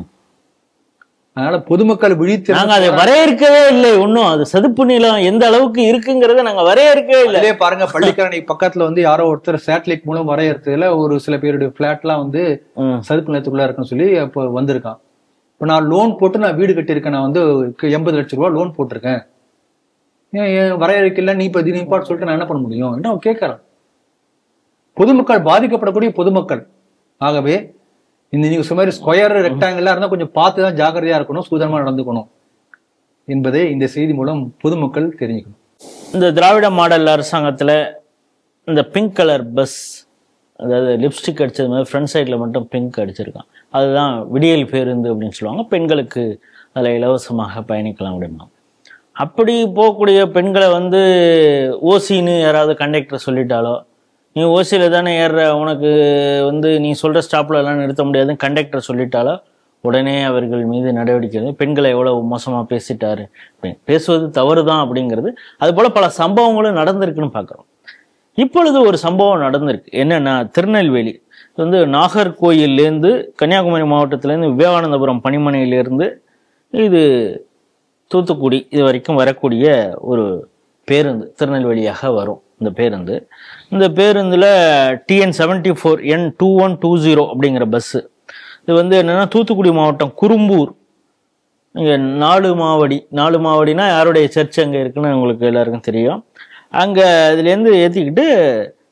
அதனால பொதுமக்கள் விழித்து நாங்க அதை வரையறுக்கவே இல்லை. ஒன்னும் அது சதுப்பு நிலம் எந்த அளவுக்கு இருக்குங்கிறத நாங்க வரையறுக்கவே இல்லை. அதே பாருங்க, பள்ளிக்கரணை பக்கத்துல வந்து யாரோ ஒருத்தர் சேட்டலைட் மூலம் வரையறுத்ததுல ஒரு சில பேருடைய பிளாட் எல்லாம் வந்து சதுப்பு நிலத்துக்குள்ள இருக்குன்னு சொல்லி அப்ப வந்திருக்கான். இப்ப நான் லோன் போட்டு நான் வீடு கட்டியிருக்கேன். நான் வந்து 80 லட்சம் ரூபாய் லோன் போட்டிருக்கேன். வரையறுக்கல, நீ இப்ப திடீர்னு சொல்லிட்டு நான் என்ன பண்ண முடியும்? என்ன கேட்கறான். பொதுமக்கள் பாதிக்கப்படக்கூடிய பொதுமக்கள். ஆகவே இந்த நீங்க மாதிரி ஸ்கொயர் ரெக்டாங்கிளா இருந்தா கொஞ்சம் பார்த்துதான் ஜாக்கிரதையா இருக்கணும், சூதனமா நடந்துக்கணும் என்பதை இந்த செய்தி மூலம் பொதுமக்கள் தெரிஞ்சுக்கணும். இந்த திராவிட மாடல் அரசாங்கத்துல இந்த பிங்க் கலர் பஸ், அதாவது லிப்ஸ்டிக் அடிச்சது மாதிரி ஃப்ரண்ட் சைட்ல மட்டும் பிங்க் அடிச்சிருக்கான். அதுதான் விடியல் பேருந்து அப்படின்னு சொல்லுவாங்க. பெண்களுக்கு அதில் இலவசமாக பயணிக்கலாம் அப்படிமா. அப்படி போகக்கூடிய பெண்களை வந்து ஓசின்னு யாராவது கண்டக்டர் சொல்லிட்டாலோ, நீ ஓசியில் தானே ஏறுற, உனக்கு வந்து நீ சொல்கிற ஸ்டாப்பில் எல்லாம் நிறுத்த முடியாதுன்னு கண்டக்டர் சொல்லிட்டாலோ உடனே அவர்கள் மீது நடவடிக்கை. பெண்களை எவ்வளோ மோசமாக பேசிட்டாரு, பேசுவது தவறு தான் அப்படிங்கிறது. அதுபோல் பல சம்பவங்களும் நடந்திருக்குன்னு பார்க்குறோம். இப்பொழுது ஒரு சம்பவம் நடந்திருக்கு. என்னன்னா, திருநெல்வேலி வந்து நாகர்கோயிலேருந்து கன்னியாகுமரி மாவட்டத்திலேருந்து விவேகானந்தபுரம் பணிமனையிலேருந்து இது தூத்துக்குடி இது வரைக்கும் வரக்கூடிய ஒரு பேருந்து திருநெல்வேலியாக வரும். இந்த பேருந்தில் TN 74 N2120 அப்படிங்கிற பஸ்ஸு. இது வந்து என்னென்னா தூத்துக்குடி மாவட்டம் குறும்பூர், இங்கே நாலு மாவடினா யாருடைய சர்ச் அங்கே இருக்குன்னு உங்களுக்கு எல்லாருக்கும் தெரியும். அங்கே இதுலேருந்து ஏற்றிக்கிட்டு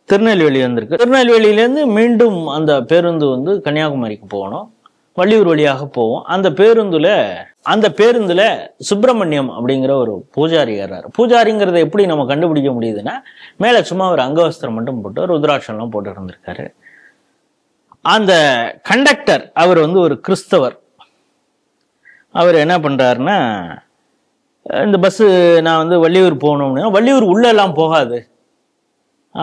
திருநெல்வேலி வந்திருக்கு. திருநெல்வேலியிலேருந்து மீண்டும் அந்த பேருந்து வந்து கன்னியாகுமரிக்கு போகணும், வள்ளியூர் வழியாக போவோம். அந்த பேருந்துல சுப்பிரமணியம் அப்படிங்கிற ஒரு பூஜாரி ஏறாரு. பூஜாரிங்கிறத எப்படி நம்ம கண்டுபிடிக்க முடியுதுன்னா, மேல சும்மா ஒரு அங்கவஸ்திரம் மட்டும் போட்டு ருத்ராட்சம்லாம் போட்டு இருந்திருக்காரு. அந்த கண்டக்டர் அவர் வந்து ஒரு கிறிஸ்தவர். அவர் என்ன பண்றாருன்னா, இந்த பஸ்ஸு நான் வந்து வள்ளியூர் போகணும்னு, வள்ளியூர் உள்ள எல்லாம் போகாது,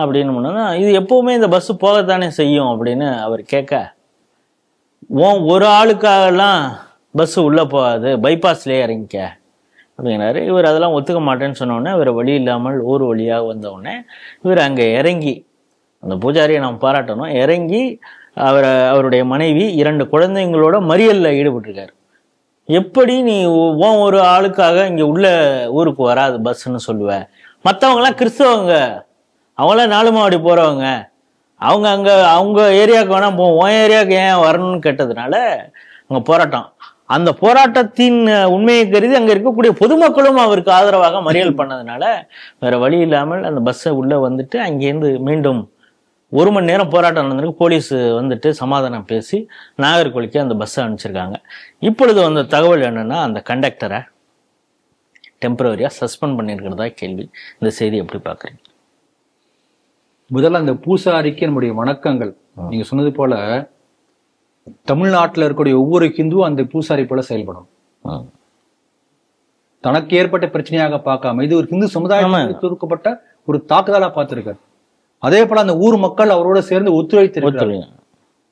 அப்படின்னு முன்னா, இது எப்பவுமே இந்த பஸ் போகத்தானே செய்யும் அப்படின்னு அவர் கேட்க, ஒரு ஆளுக்காகலாம் பஸ் உள்ள போகாது, பைபாஸ்லேயே இறங்கிக்க அப்படிங்கிறாரு. இவர் அதெல்லாம் ஒத்துக்க மாட்டேன்னு சொன்னோடனே இவர் வழி இல்லாமல் ஊர் வழியாக வந்தவுடனே இவர் அங்கே இறங்கி, அந்த பூஜாரியை நாம் பாராட்டணும், இறங்கி அவருடைய மனைவி 2 குழந்தைங்களோட மறியலில் ஈடுபட்டிருக்காரு. எப்படி நீ ஒரு ஆளுக்காக இங்கே உள்ள ஊருக்கு வராது பஸ்ன்னு சொல்லுவேன்? மற்றவங்களாம் கிறிஸ்தவங்க, அவங்களாம் 4 மாவடி போகிறவங்க, அவங்க அங்கே அவங்க ஏரியாவுக்கு வேணால் போவோம், உன் ஏரியாவுக்கு ஏன் வரணும்னு கேட்டதுனால அங்கே போராட்டம். அந்த போராட்டத்தின் உண்மையை கருதி அங்கே இருக்கக்கூடிய பொதுமக்களும் அவருக்கு ஆதரவாக மறியல் பண்ணதுனால வேற வழி இல்லாமல் அந்த பஸ்ஸை உள்ளே வந்துட்டு அங்கேருந்து மீண்டும் 1 மணி நேரம் போராட்டம் நடந்திருக்கு. போலீஸ் வந்துட்டு சமாதானம் பேசி நாகர்கோவிலுக்கு அந்த பஸ்ஸை அனுப்பிச்சிருக்காங்க. இப்பொழுது வந்த தகவல் என்னன்னா, அந்த கண்டக்டரை டெம்பரரியா சஸ்பெண்ட் பண்ணியிருக்கிறதா கேள்வி. இந்த செய்தி எப்படி பார்க்குறீங்க? முதல்ல அந்த பூசாரிக்கு நம்முடைய வணக்கங்கள். நீங்க சொன்னது போல தமிழ்நாட்டில் இருக்கக்கூடிய ஒவ்வொரு ஹிந்துவும் அந்த பூசாரி போல செயல்படும். தனக்கு ஏற்பட்ட பிரச்சனையாக பார்க்காம இது ஒரு ஹிந்து சமுதாயத்தில் தொடுக்கப்பட்ட ஒரு தாக்குதலா பார்த்திருக்காரு. அதே போல அந்த ஊர் மக்கள் அவரோட சேர்ந்து ஒத்துழைத்திருக்கிறார்.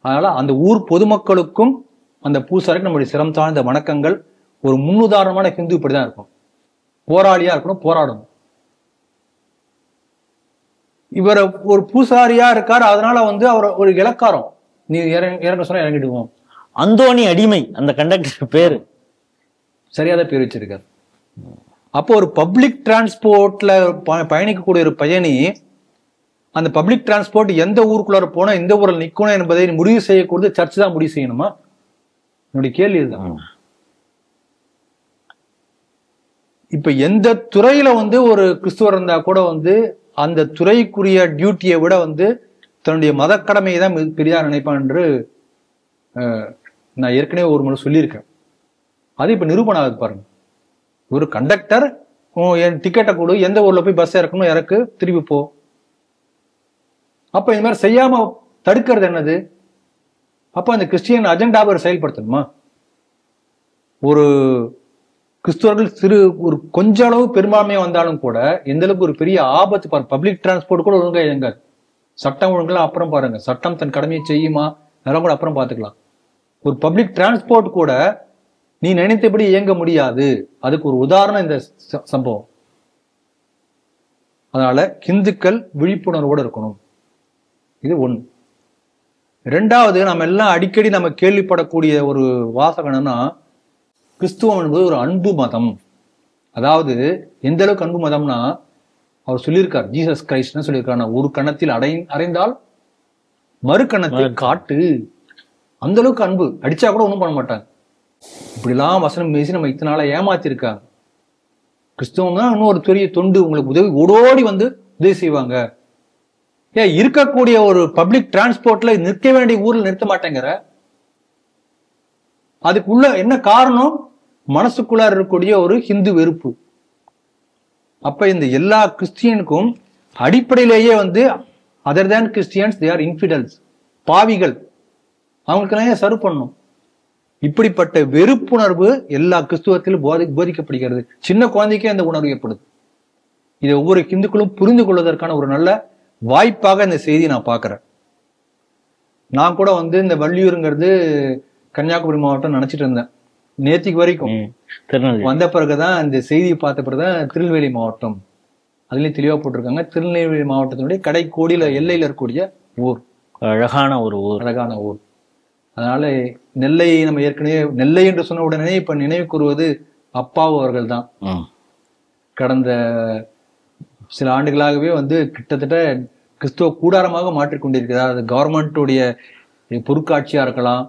அதனால அந்த ஊர் பொதுமக்களுக்கும் அந்த பூசாரிக்கு நம்முடைய சிரம் தாழ்ந்த வணக்கங்கள். ஒரு முன்னுதாரணமான ஹிந்து இப்படிதான் இருக்கும், போராளியா இருக்கணும், போராடணும். இவர் ஒரு பூசாரியா இருக்காரு, அதனால அவர் ஒரு இலக்காரம், நீ இறங்க சொன்னா இறங்கிடுவோம். அந்தோணி அடிமை அந்த கண்டக்டர் பேரு, சரியாத பேர் வச்சிருக்காரு. அப்போ ஒரு பப்ளிக் டிரான்ஸ்போர்ட்ல பயணிக்கக்கூடிய ஒரு பயணி அந்த பப்ளிக் டிரான்ஸ்போர்ட் எந்த ஊருக்குள்ளார போனா எந்த ஊரில் நிக்கணும் என்பதை முடிவு செய்யக்கூடியது சர்ச் தான் முடிவு செய்யணுமா? என்னுடைய கேள்வி இதுதான். இப்ப எந்த துறையில ஒரு கிறிஸ்துவர் இருந்தா கூட அந்த துறைக்குரிய டியூட்டியை விட தன்னுடைய மத கடமையை தான் பெரிதா நினைப்பான் என்று நான் ஏற்கனவே ஒரு முறை சொல்லியிருக்கேன். அது இப்ப நிரூபணம் ஆகுது பாருங்க. ஒரு கண்டக்டர் என் டிக்கெட்டை கொடு, எந்த ஊர்ல போய் பஸ் இறக்கணும் இறக்கு, திருப்பி போ. அப்ப இந்த மாதிரி செய்யாம தடுக்கிறது என்னது? அப்ப அந்த கிறிஸ்டியன் அஜெண்டாவை செயல்படுத்தணுமா? ஒரு கிறிஸ்துவர்கள் ஒரு கொஞ்ச அளவு பெரும்பான்மையா வந்தாலும் கூட எந்த அளவுக்கு ஒரு பெரிய ஆபத்து பாருங்க. பப்ளிக் டிரான்ஸ்போர்ட் கூட ஒழுங்கா இயங்காது. சட்டம் ஒழுங்கெல்லாம் அப்புறம் பாருங்க, சட்டம் தன் கடமையை செய்யுமா அதெல்லாம் கூட அப்புறம் பார்த்துக்கலாம். ஒரு பப்ளிக் டிரான்ஸ்போர்ட் கூட நீ நினைத்தபடி இயங்க முடியாது. அதுக்கு ஒரு உதாரணம் இந்த சம்பவம். அதனால ஹிந்துக்கள் விழிப்புணர்வோடு இருக்கணும். இது ஒண்ணு. 2வது, நம்ம எல்லாம் அடிக்கடி நம்ம கேள்விப்படக்கூடிய ஒரு வாசகம் என்னன்னா, கிறிஸ்துவம் என்பது ஒரு அன்பு மதம். அதாவது எந்த அளவுக்கு அன்பு மதம்னா, அவர் சொல்லியிருக்கார், ஜீசஸ் கிரைஸ்ட் சொல்லியிருக்காரு, ஒரு கணத்தில் அறைந்தால் மறு கணத்தை காட்டு. அந்த அளவுக்கு அன்பு. அடிச்சா கூட ஒண்ணும் பண்ண மாட்டாங்க. இப்படிலாம் வசனம் பேசி நம்ம இத்தனை நாளா ஏமாத்திருக்காங்க. கிறிஸ்துவம் தான் இன்னும் ஒரு பெரிய தொண்டு, உங்களுக்கு ஓடோடி உதவி செய்வாங்க. ஏன் இருக்கக்கூடிய ஒரு பப்ளிக் டிரான்ஸ்போர்ட்ல நிற்க வேண்டிய ஊர்ல நிறுத்த மாட்டேங்கிற? அதுக்குள்ள என்ன காரணம்? மனசுக்குள்ள இருக்கக்கூடிய ஒரு ஹிந்து வெறுப்பு. அப்ப இந்த எல்லா கிறிஸ்டியனுக்கும் அடிப்படையிலேயே other than Christians they are infidels, பாவிகள், அவங்களுக்கெல்லாம் சர்வ் பண்ணணும். இப்படிப்பட்ட வெறுப்புணர்வு எல்லா கிறிஸ்துவத்திலும் போதிக்கப்படுகிறது. சின்ன குழந்தைக்கே அந்த உணர்வு ஏற்படுது. இதை ஒவ்வொரு ஹிந்துக்களும் புரிந்து கொள்வதற்கான ஒரு நல்ல வாய்ப்பாக இந்த செய்தியை நான் பார்க்கிறேன். நான் கூட இந்த வள்ளியூருங்கிறது கன்னியாகுமரி மாவட்டம் நினைச்சிட்டு இருந்தேன் நேத்திக்கு வரைக்கும். வந்த பிறகுதான் இந்த செய்தியை பார்த்த பிறகுதான் திருநெல்வேலி மாவட்டம் அதுலயும் தெளிவா போட்டிருக்காங்க. திருநெல்வேலி மாவட்டத்தினுடைய கடைக்கோடியில எல்லையில இருக்கக்கூடிய ஊர், அழகான ஊர். அதனால நெல்லை நம்ம ஏற்கனவே நெல்லை என்று சொன்ன உடனே இப்ப நினைவு கூறுவது அப்பாவு அவர்கள் தான். கடந்த சில ஆண்டுகளாகவே கிட்டத்தட்ட கிறிஸ்துவ கூடாரமாக மாற்றிக்கொண்டிருக்கிறார். அது கவர்மெண்ட்டுடைய பொருட்காட்சியா இருக்கலாம்,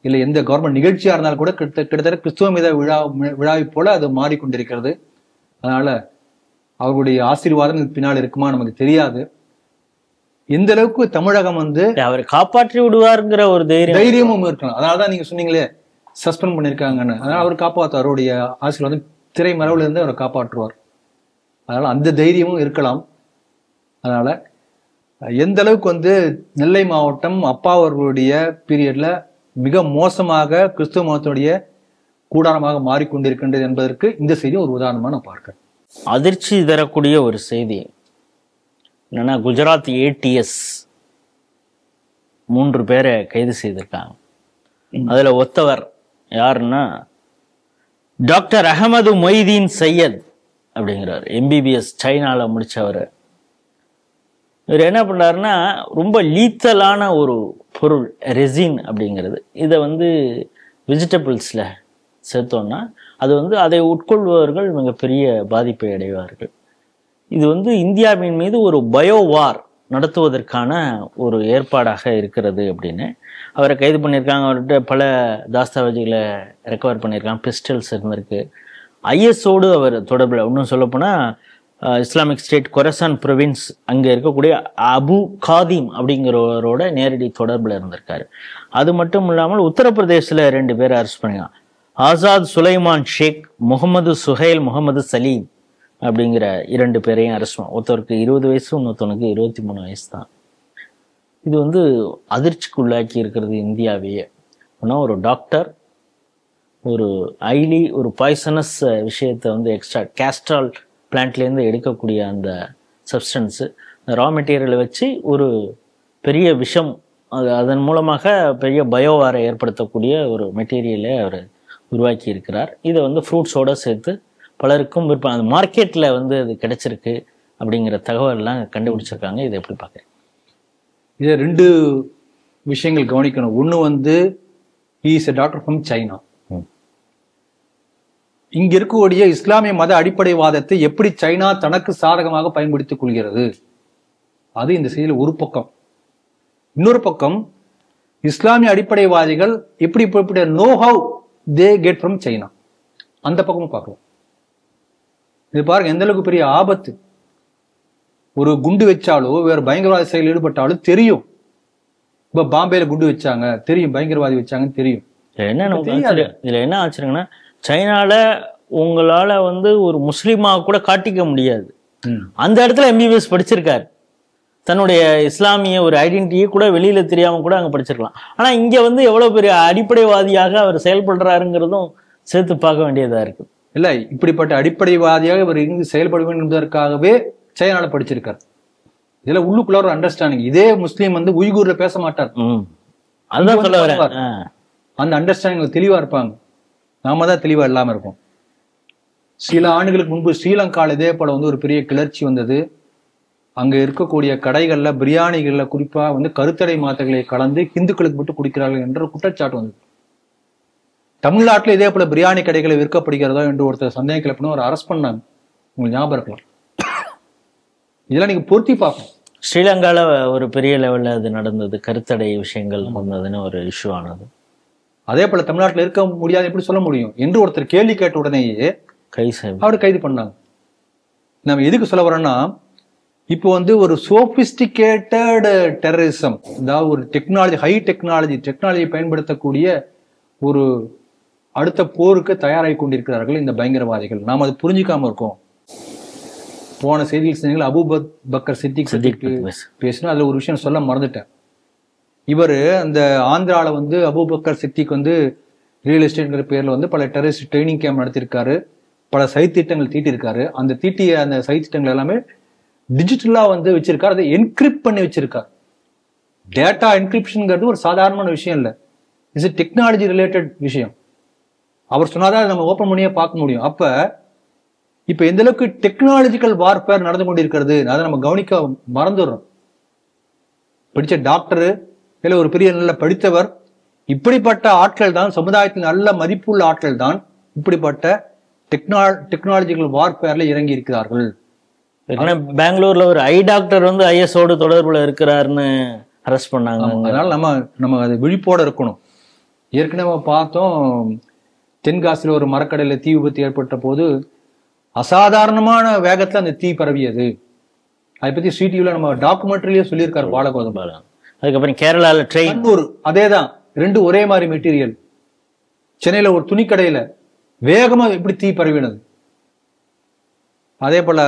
இல்லை எந்த கவர்மெண்ட் நிகழ்ச்சியா இருந்தாலும் கூட கிட்டத்தட்ட கிறிஸ்துவ மீத விழாவை போல அது மாறிக்கொண்டிருக்கிறது. அதனால அவருடைய ஆசீர்வாதம் பின்னால் இருக்குமா நமக்கு தெரியாது. எந்த அளவுக்கு தமிழகம் அவர் காப்பாற்றி விடுவாருங்கிற ஒரு தைரியமும் இருக்கலாம். அதனாலதான் நீங்க சொன்னீங்களே சஸ்பெண்ட் பண்ணிருக்காங்கன்னு. அதனால அவர் காப்பாற்றுவார். அவருடைய ஆசீர்வாதம் திரை மரபுல இருந்து அவரை காப்பாற்றுவார். அதனால அந்த தைரியமும் இருக்கலாம். அதனால எந்த அளவுக்கு நெல்லை மாவட்டம் அப்பா அவர்களுடைய பீரியட்ல மிக மோசமாக கிறிஸ்துவ மதத்தினுடைய கூடாரமாக மாறிக்கொண்டிருக்கின்றது என்பதற்கு இந்த செய்தி ஒரு உதாரணமா நான் பார்க்கிறேன். அதிர்ச்சி தரக்கூடிய ஒரு செய்தி. என்னன்னா குஜராத் ஏடிஎஸ் 3 பேரை கைது செய்திருக்காங்க. அதுல ஒத்தவர் யாருன்னா டாக்டர் அகமது மொய்தீன் சையத் அப்படிங்கிறார். எம்பிபிஎஸ் சைனால முடிச்சவர். இவர் என்ன பண்றாருன்னா ரொம்ப லீத்தலான ஒரு பொருள் ரெசின் அப்படிங்கிறது. இதை வெஜிடபிள்ஸ்ல சேர்த்தோம்னா அது அதை உட்கொள்பவர்கள் மிகப்பெரிய பாதிப்பை அடைவார்கள். இது இந்தியாவின் மீது ஒரு பயோவார் நடத்துவதற்கான ஒரு ஏற்பாடாக இருக்கிறது அப்படின்னு அவரை கைது பண்ணியிருக்காங்க. அவர்கிட்ட பல தாஸ்தாவேஜுகளை ரெக்கவர் பண்ணியிருக்காங்க. பிஸ்டல்ஸ் இருந்திருக்கு. ஐஎஸோடு அவர் தொடர்பில், இன்னும் சொல்லப்போனால் இஸ்லாமிக் ஸ்டேட் கொரசான் ப்ரொவின்ஸ் அங்கே இருக்கக்கூடிய அபு காதிம் அப்படிங்கிறவரோட நேரடி தொடர்பில் இருந்திருக்காரு. அது மட்டும் இல்லாமல் உத்தரப்பிரதேசில் 2 பேரை அரெஸ்ட் பண்ணிருக்காங்க. ஆசாத் சுலைமான் ஷேக், முகமது சுஹைல் முகமது சலீம் அப்படிங்கிற 2 பேரையும் அரெஸ்ட் பண்ண. ஒருத்தருக்கு 20 வயசு, இன்னொருத்தவனுக்கு 23 வயசு தான். இது அதிர்ச்சிக்குள்ளாக்கி இருக்கிறது இந்தியாவையே. ஆனால் ஒரு டாக்டர் ஒரு ஒரு பாய்சனஸ் விஷயத்தை எக்ஸ்ட்ரா கேஸ்ட்ரால் பிளான்ட்லேருந்து எடுக்கக்கூடிய அந்த சப்ஸ்டன்ஸு ரா மெட்டீரியலை வச்சு ஒரு பெரிய விஷம், அதன் மூலமாக பெரிய பயோவாரை ஏற்படுத்தக்கூடிய ஒரு மெட்டீரியலை அவர் உருவாக்கி இருக்கிறார். இதை ஃப்ரூட்ஸோடு சேர்த்து பலருக்கும் விற்பனை, அந்த மார்க்கெட்டில் அது கிடைச்சிருக்கு அப்படிங்கிற தகவல்லாம் கண்டுபிடிச்சிருக்காங்க. இதை எப்படி பார்க்குறேன்? இதை 2 விஷயங்கள் கவனிக்கணும். ஒன்று is a doctor from China. இங்க இருக்கக்கூடிய இஸ்லாமிய மத அடிப்படைவாதத்தை எப்படி சைனா தனக்கு சாதகமாக பயன்படுத்திக் கொள்கிறது, அது இந்த செய்தியில் ஒரு பக்கம். இன்னொரு பக்கம் இஸ்லாமிய அடிப்படைவாதிகள் எப்படி know how they get from China, அந்த பக்கமும் பார்க்கலாம். இது பாருங்க எந்த அளவுக்கு பெரிய ஆபத்து. ஒரு குண்டு வச்சாலோ வேற பயங்கரவாத செயலில் ஈடுபட்டாலும் தெரியும். இப்ப பாம்பேல குண்டு வச்சாங்க தெரியும், பயங்கரவாதி வச்சாங்கன்னு தெரியும். இதுல என்ன ஆச்சுங்கன்னா, சைனால உங்களால ஒரு முஸ்லீமா கூட காட்டிக்க முடியாது. அந்த இடத்துல எம்பிபிஎஸ் படிச்சிருக்காரு. தன்னுடைய இஸ்லாமிய ஒரு ஐடென்டிட்டியை கூட வெளியில தெரியாம கூட அங்க படிச்சிருக்கலாம். ஆனா இங்க எவ்வளவு பெரிய அடிப்படைவாதியாக அவர் செயல்படுறாருங்கிறதும் சேர்த்து பார்க்க வேண்டியதா இருக்கு. இல்ல, இப்படிப்பட்ட அடிப்படைவாதியாக இவர் இங்கு செயல்பட வேண்டும் என்பதற்காகவே சைனால படிச்சிருக்காரு. இதுல உள்ளுக்குள்ள ஒரு அண்டர்ஸ்டாண்டிங். இதே முஸ்லீம் உய்கூர்ல பேச மாட்டார். அதுதான் சொல்ல வரேன். அந்த அண்டர்ஸ்டாண்டிங் தெளிவா இருப்பாங்க. நாம தான் தெளிவா இல்லாம இருக்கோம். சில ஆண்டுகளுக்கு முன்பு ஸ்ரீலங்கால இதே போல ஒரு பெரிய கிளர்ச்சி வந்தது. அங்க இருக்கக்கூடிய கடைகள்ல பிரியாணிகள்ல குறிப்பா கருத்தடை மாத்திரைகளை கலந்து இந்துக்களுக்கு மட்டும் குடிக்கிறார்கள் என்ற குற்றச்சாட்டு வந்தது. தமிழ்நாட்டில் இதே போல பிரியாணி கடைகளை விற்கப்படுகிறதோ என்று ஒருத்தர் சந்தேகம் கிளப்பின ஒரு அரெஸ்ட் பண்ணாங்க. உங்களுக்கு ஞாபகம் இருக்கலாம். இதெல்லாம் நீங்க பொருத்தி பார்க்கணும். ஸ்ரீலங்கால ஒரு பெரிய லெவல்ல அது நடந்தது. கருத்தடை விஷயங்கள் வந்ததுன்னு ஒரு இஷ்யூ ஆனது. அதே போல தமிழ்நாட்டில் இருக்க முடியாது எப்படி சொல்ல முடியும் என்று ஒருத்தர் கேள்வி கேட்ட உடனேயே அவர் கைது பண்ணாங்க. நம்ம எதுக்கு சொல்ல வரோம்னா, இப்போ ஒரு சோபிஸ்டிகேட்டட் டெரரிசம், அதாவது ஒரு டெக்னாலஜி, ஹை டெக்னாலஜியை பயன்படுத்தக்கூடிய ஒரு அடுத்த போருக்கு தயாராகி கொண்டிருக்கிறார்கள் இந்த பயங்கரவாதிகள். நாம் அது புரிஞ்சுக்காம இருக்கோம். போன செய்தியில் சொன்னீங்க அபூபக்கர் சித்திக் பேசணும். அதுல ஒரு விஷயம் சொல்ல மறந்துட்டேன். இவர் அந்த ஆந்திரால அபூபக்கர் சித்திக் ரியல் எஸ்டேட்ங்கிற பேர்ல பல டெரரிஸ்ட் ட்ரைனிங் கேம்ப் நடத்திருக்காரு. பல சைத்திட்டங்கள் தீட்டிருக்காரு. அந்த சைத்திட்டங்கள் எல்லாமே டிஜிட்டலா வச்சிருக்காரு. அதை என்கிரிப்ட் பண்ணி வச்சிருக்காரு. டேட்டா என்கிரிப்ஷன்ங்கிறது ஒரு சாதாரணமான விஷயம் இல்லை. இட்ஸ் டெக்னாலஜி ரிலேட்டட் விஷயம். அவர் சொன்னாதான் நம்ம ஓப்பன் பண்ணியே பார்க்க முடியும். இப்ப எந்த அளவுக்கு டெக்னாலஜிக்கல் வார்ஃபேர் நடந்து கொண்டிருக்கிறது அதை நம்ம கவனிக்க மறந்துடுறோம். படிச்ச டாக்டரு இல்ல ஒரு பெரிய நல்ல படித்தவர், இப்படிப்பட்ட ஆட்கள் தான் சமுதாயத்தில் நல்ல மதிப்புள்ள ஆட்கள் தான் இப்படிப்பட்ட டெக்னாலஜிக்கல் வார்ஃபேர்ல இறங்கி இருக்கிறார்கள். பெங்களூர்ல ஒரு ஐ டாக்டர் ஐஎஸோடு தொடர்புல இருக்கிறாருன்னு அரெஸ்ட் பண்ணாங்க. அதனால நம்ம அது விழிப்போட இருக்கணும். ஏற்கனவே பார்த்தோம், தென்காசியில் ஒரு மரக்கடையில தீ விபத்து ஏற்பட்ட போது அசாதாரணமான வேகத்துல அந்த தீ பரவியது. அதை பத்தி சிடிவில நம்ம டாக்குமெண்ட்ரிலேயே சொல்லியிருக்காரு பாலகோதம். அதுக்கப்புறம் கேரளால ட்ரெயின், அதேதான், 2 ஒரே மாதிரி மெட்டீரியல். சென்னையில ஒரு துணிக்கடையில வேகமா எப்படி தீ பரவினது. அதே போல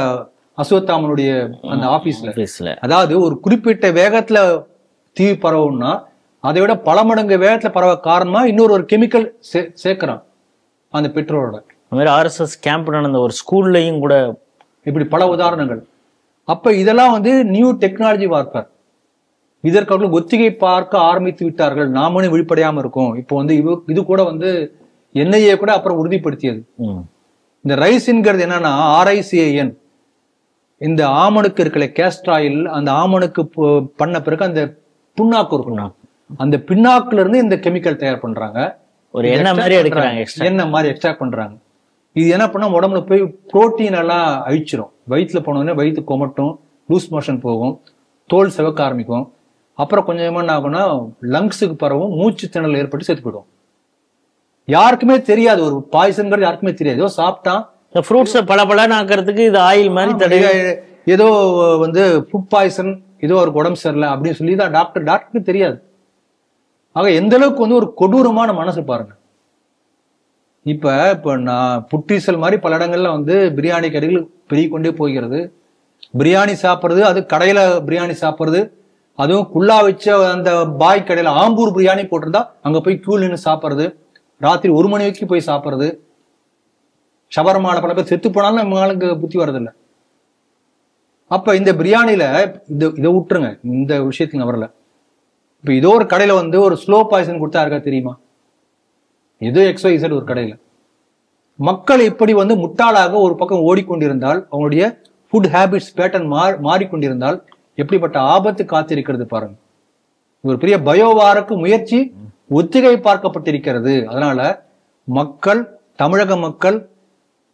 அசோத்தாமனுடைய அந்த ஆபீஸ்ல, அதாவது ஒரு குறிப்பிட்ட வேகத்துல தீ பரவும்னா அதை விட பல மடங்கு வேகத்துல பரவ காரணமா இன்னொரு கெமிக்கல் சேர்க்கிறான் அந்த பெட்ரோலோட. RSS கேம்ப் நடந்த ஒரு ஸ்கூல்லையும் கூட இப்படி பல உதாரணங்கள். அப்ப இதெல்லாம் வந்து நியூ டெக்னாலஜி வார்ஃபேர். இதற்கு அவர்கள் ஒத்திகை பார்க்க ஆரம்பித்து விட்டார்கள். நாமளும் விழிப்படையாம இருக்கோம். இப்போ வந்து இது கூட வந்து NIA கூட அப்புறம் உறுதிப்படுத்தியது. இந்த ரைசின்ங்கிறது என்னன்னா RICAN, இந்த ஆமணுக்கு இருக்கல கேஸ்ட் ஆயில், அந்த ஆமணுக்கு பண்ண பிறகு அந்த புண்ணாக்கு இருக்கும், அந்த பின்னாக்குல இருந்து இந்த கெமிக்கல் தயார் பண்றாங்க. ஒரு எண்ணெய் மாதிரி எடுக்கிறாங்க, எண்ணெய் மாதிரி எக்ஸ்ட்ராக்ட் பண்றாங்க. இது என்ன பண்ணா உடம்புல போய் புரோட்டீன் எல்லாம் அழிச்சிரும். வயிற்றுல போனோடனே வயிற்று கொமட்டும், லூஸ் மோஷன் போகும், தோல் சிவக்க ஆரம்பிக்கும். அப்புறம் கொஞ்சமா என்ன ஆகும்னா லங்ஸுக்கு பரவும், மூச்சு திணறல் ஏற்பட்டு செத்து போயிடும். யாருக்குமே தெரியாது, ஒரு பாய்சன்கிறது யாருக்குமே தெரியாது. ஏதோ சாப்பிட்டான் ஃப்ரூட்ஸை பல ஆக்கிறதுக்கு இது ஆயில் மாதிரி ஏதோ வந்து ஃபுட் பாய்சன், ஏதோ ஒரு உடம்பு சரியில்லை அப்படின்னு சொல்லி தான் டாக்டருக்கு தெரியாது. ஆக எந்த அளவுக்கு வந்து ஒரு கொடூரமான மனசு பாருங்க. இப்ப நான் புற்றீசல் மாதிரி பல இடங்கள்ல வந்து பிரியாணி கடைகள் பெருகி கொண்டே போகிறது. பிரியாணி சாப்பிட்றது, அது கடையில பிரியாணி சாப்பிட்றது, அதுவும் குள்ளா வச்ச அந்த பாய் கடையில ஆம்பூர் பிரியாணி போட்டிருந்தா அங்க போய் கியூ நின்று சாப்பிட்றது, ராத்திரி 1 மணி வரைக்கும் போய் சாப்பிட்றது, ஷவர்மால பல பேர் செத்து போனாலும் நம்ம ஆளுக்கு புத்தி வர்றதில்லை. அப்ப இந்த பிரியாணியில இதை விட்டுருங்க, இந்த விஷயத்துக்கு வரல. இப்ப இதோ ஒரு கடையில வந்து ஒரு ஸ்லோ பாய்சன் கொடுத்தா இருக்கா தெரியுமா? ஏதோ XYZ ஒரு கடையில மக்கள் இப்படி வந்து முட்டாளாக ஒரு பக்கம் ஓடிக்கொண்டிருந்தால், அவங்களுடைய ஃபுட் ஹேபிட்ஸ் பேட்டர்ன் மாறிக்கொண்டிருந்தால் எப்படிப்பட்ட ஆபத்து காத்திருக்கிறது பாருங்க. ஒரு பெரிய பயோவாருக்கு முயற்சி ஒத்திகை பார்க்கப்பட்டிருக்கிறது. அதனால மக்கள், தமிழக மக்கள்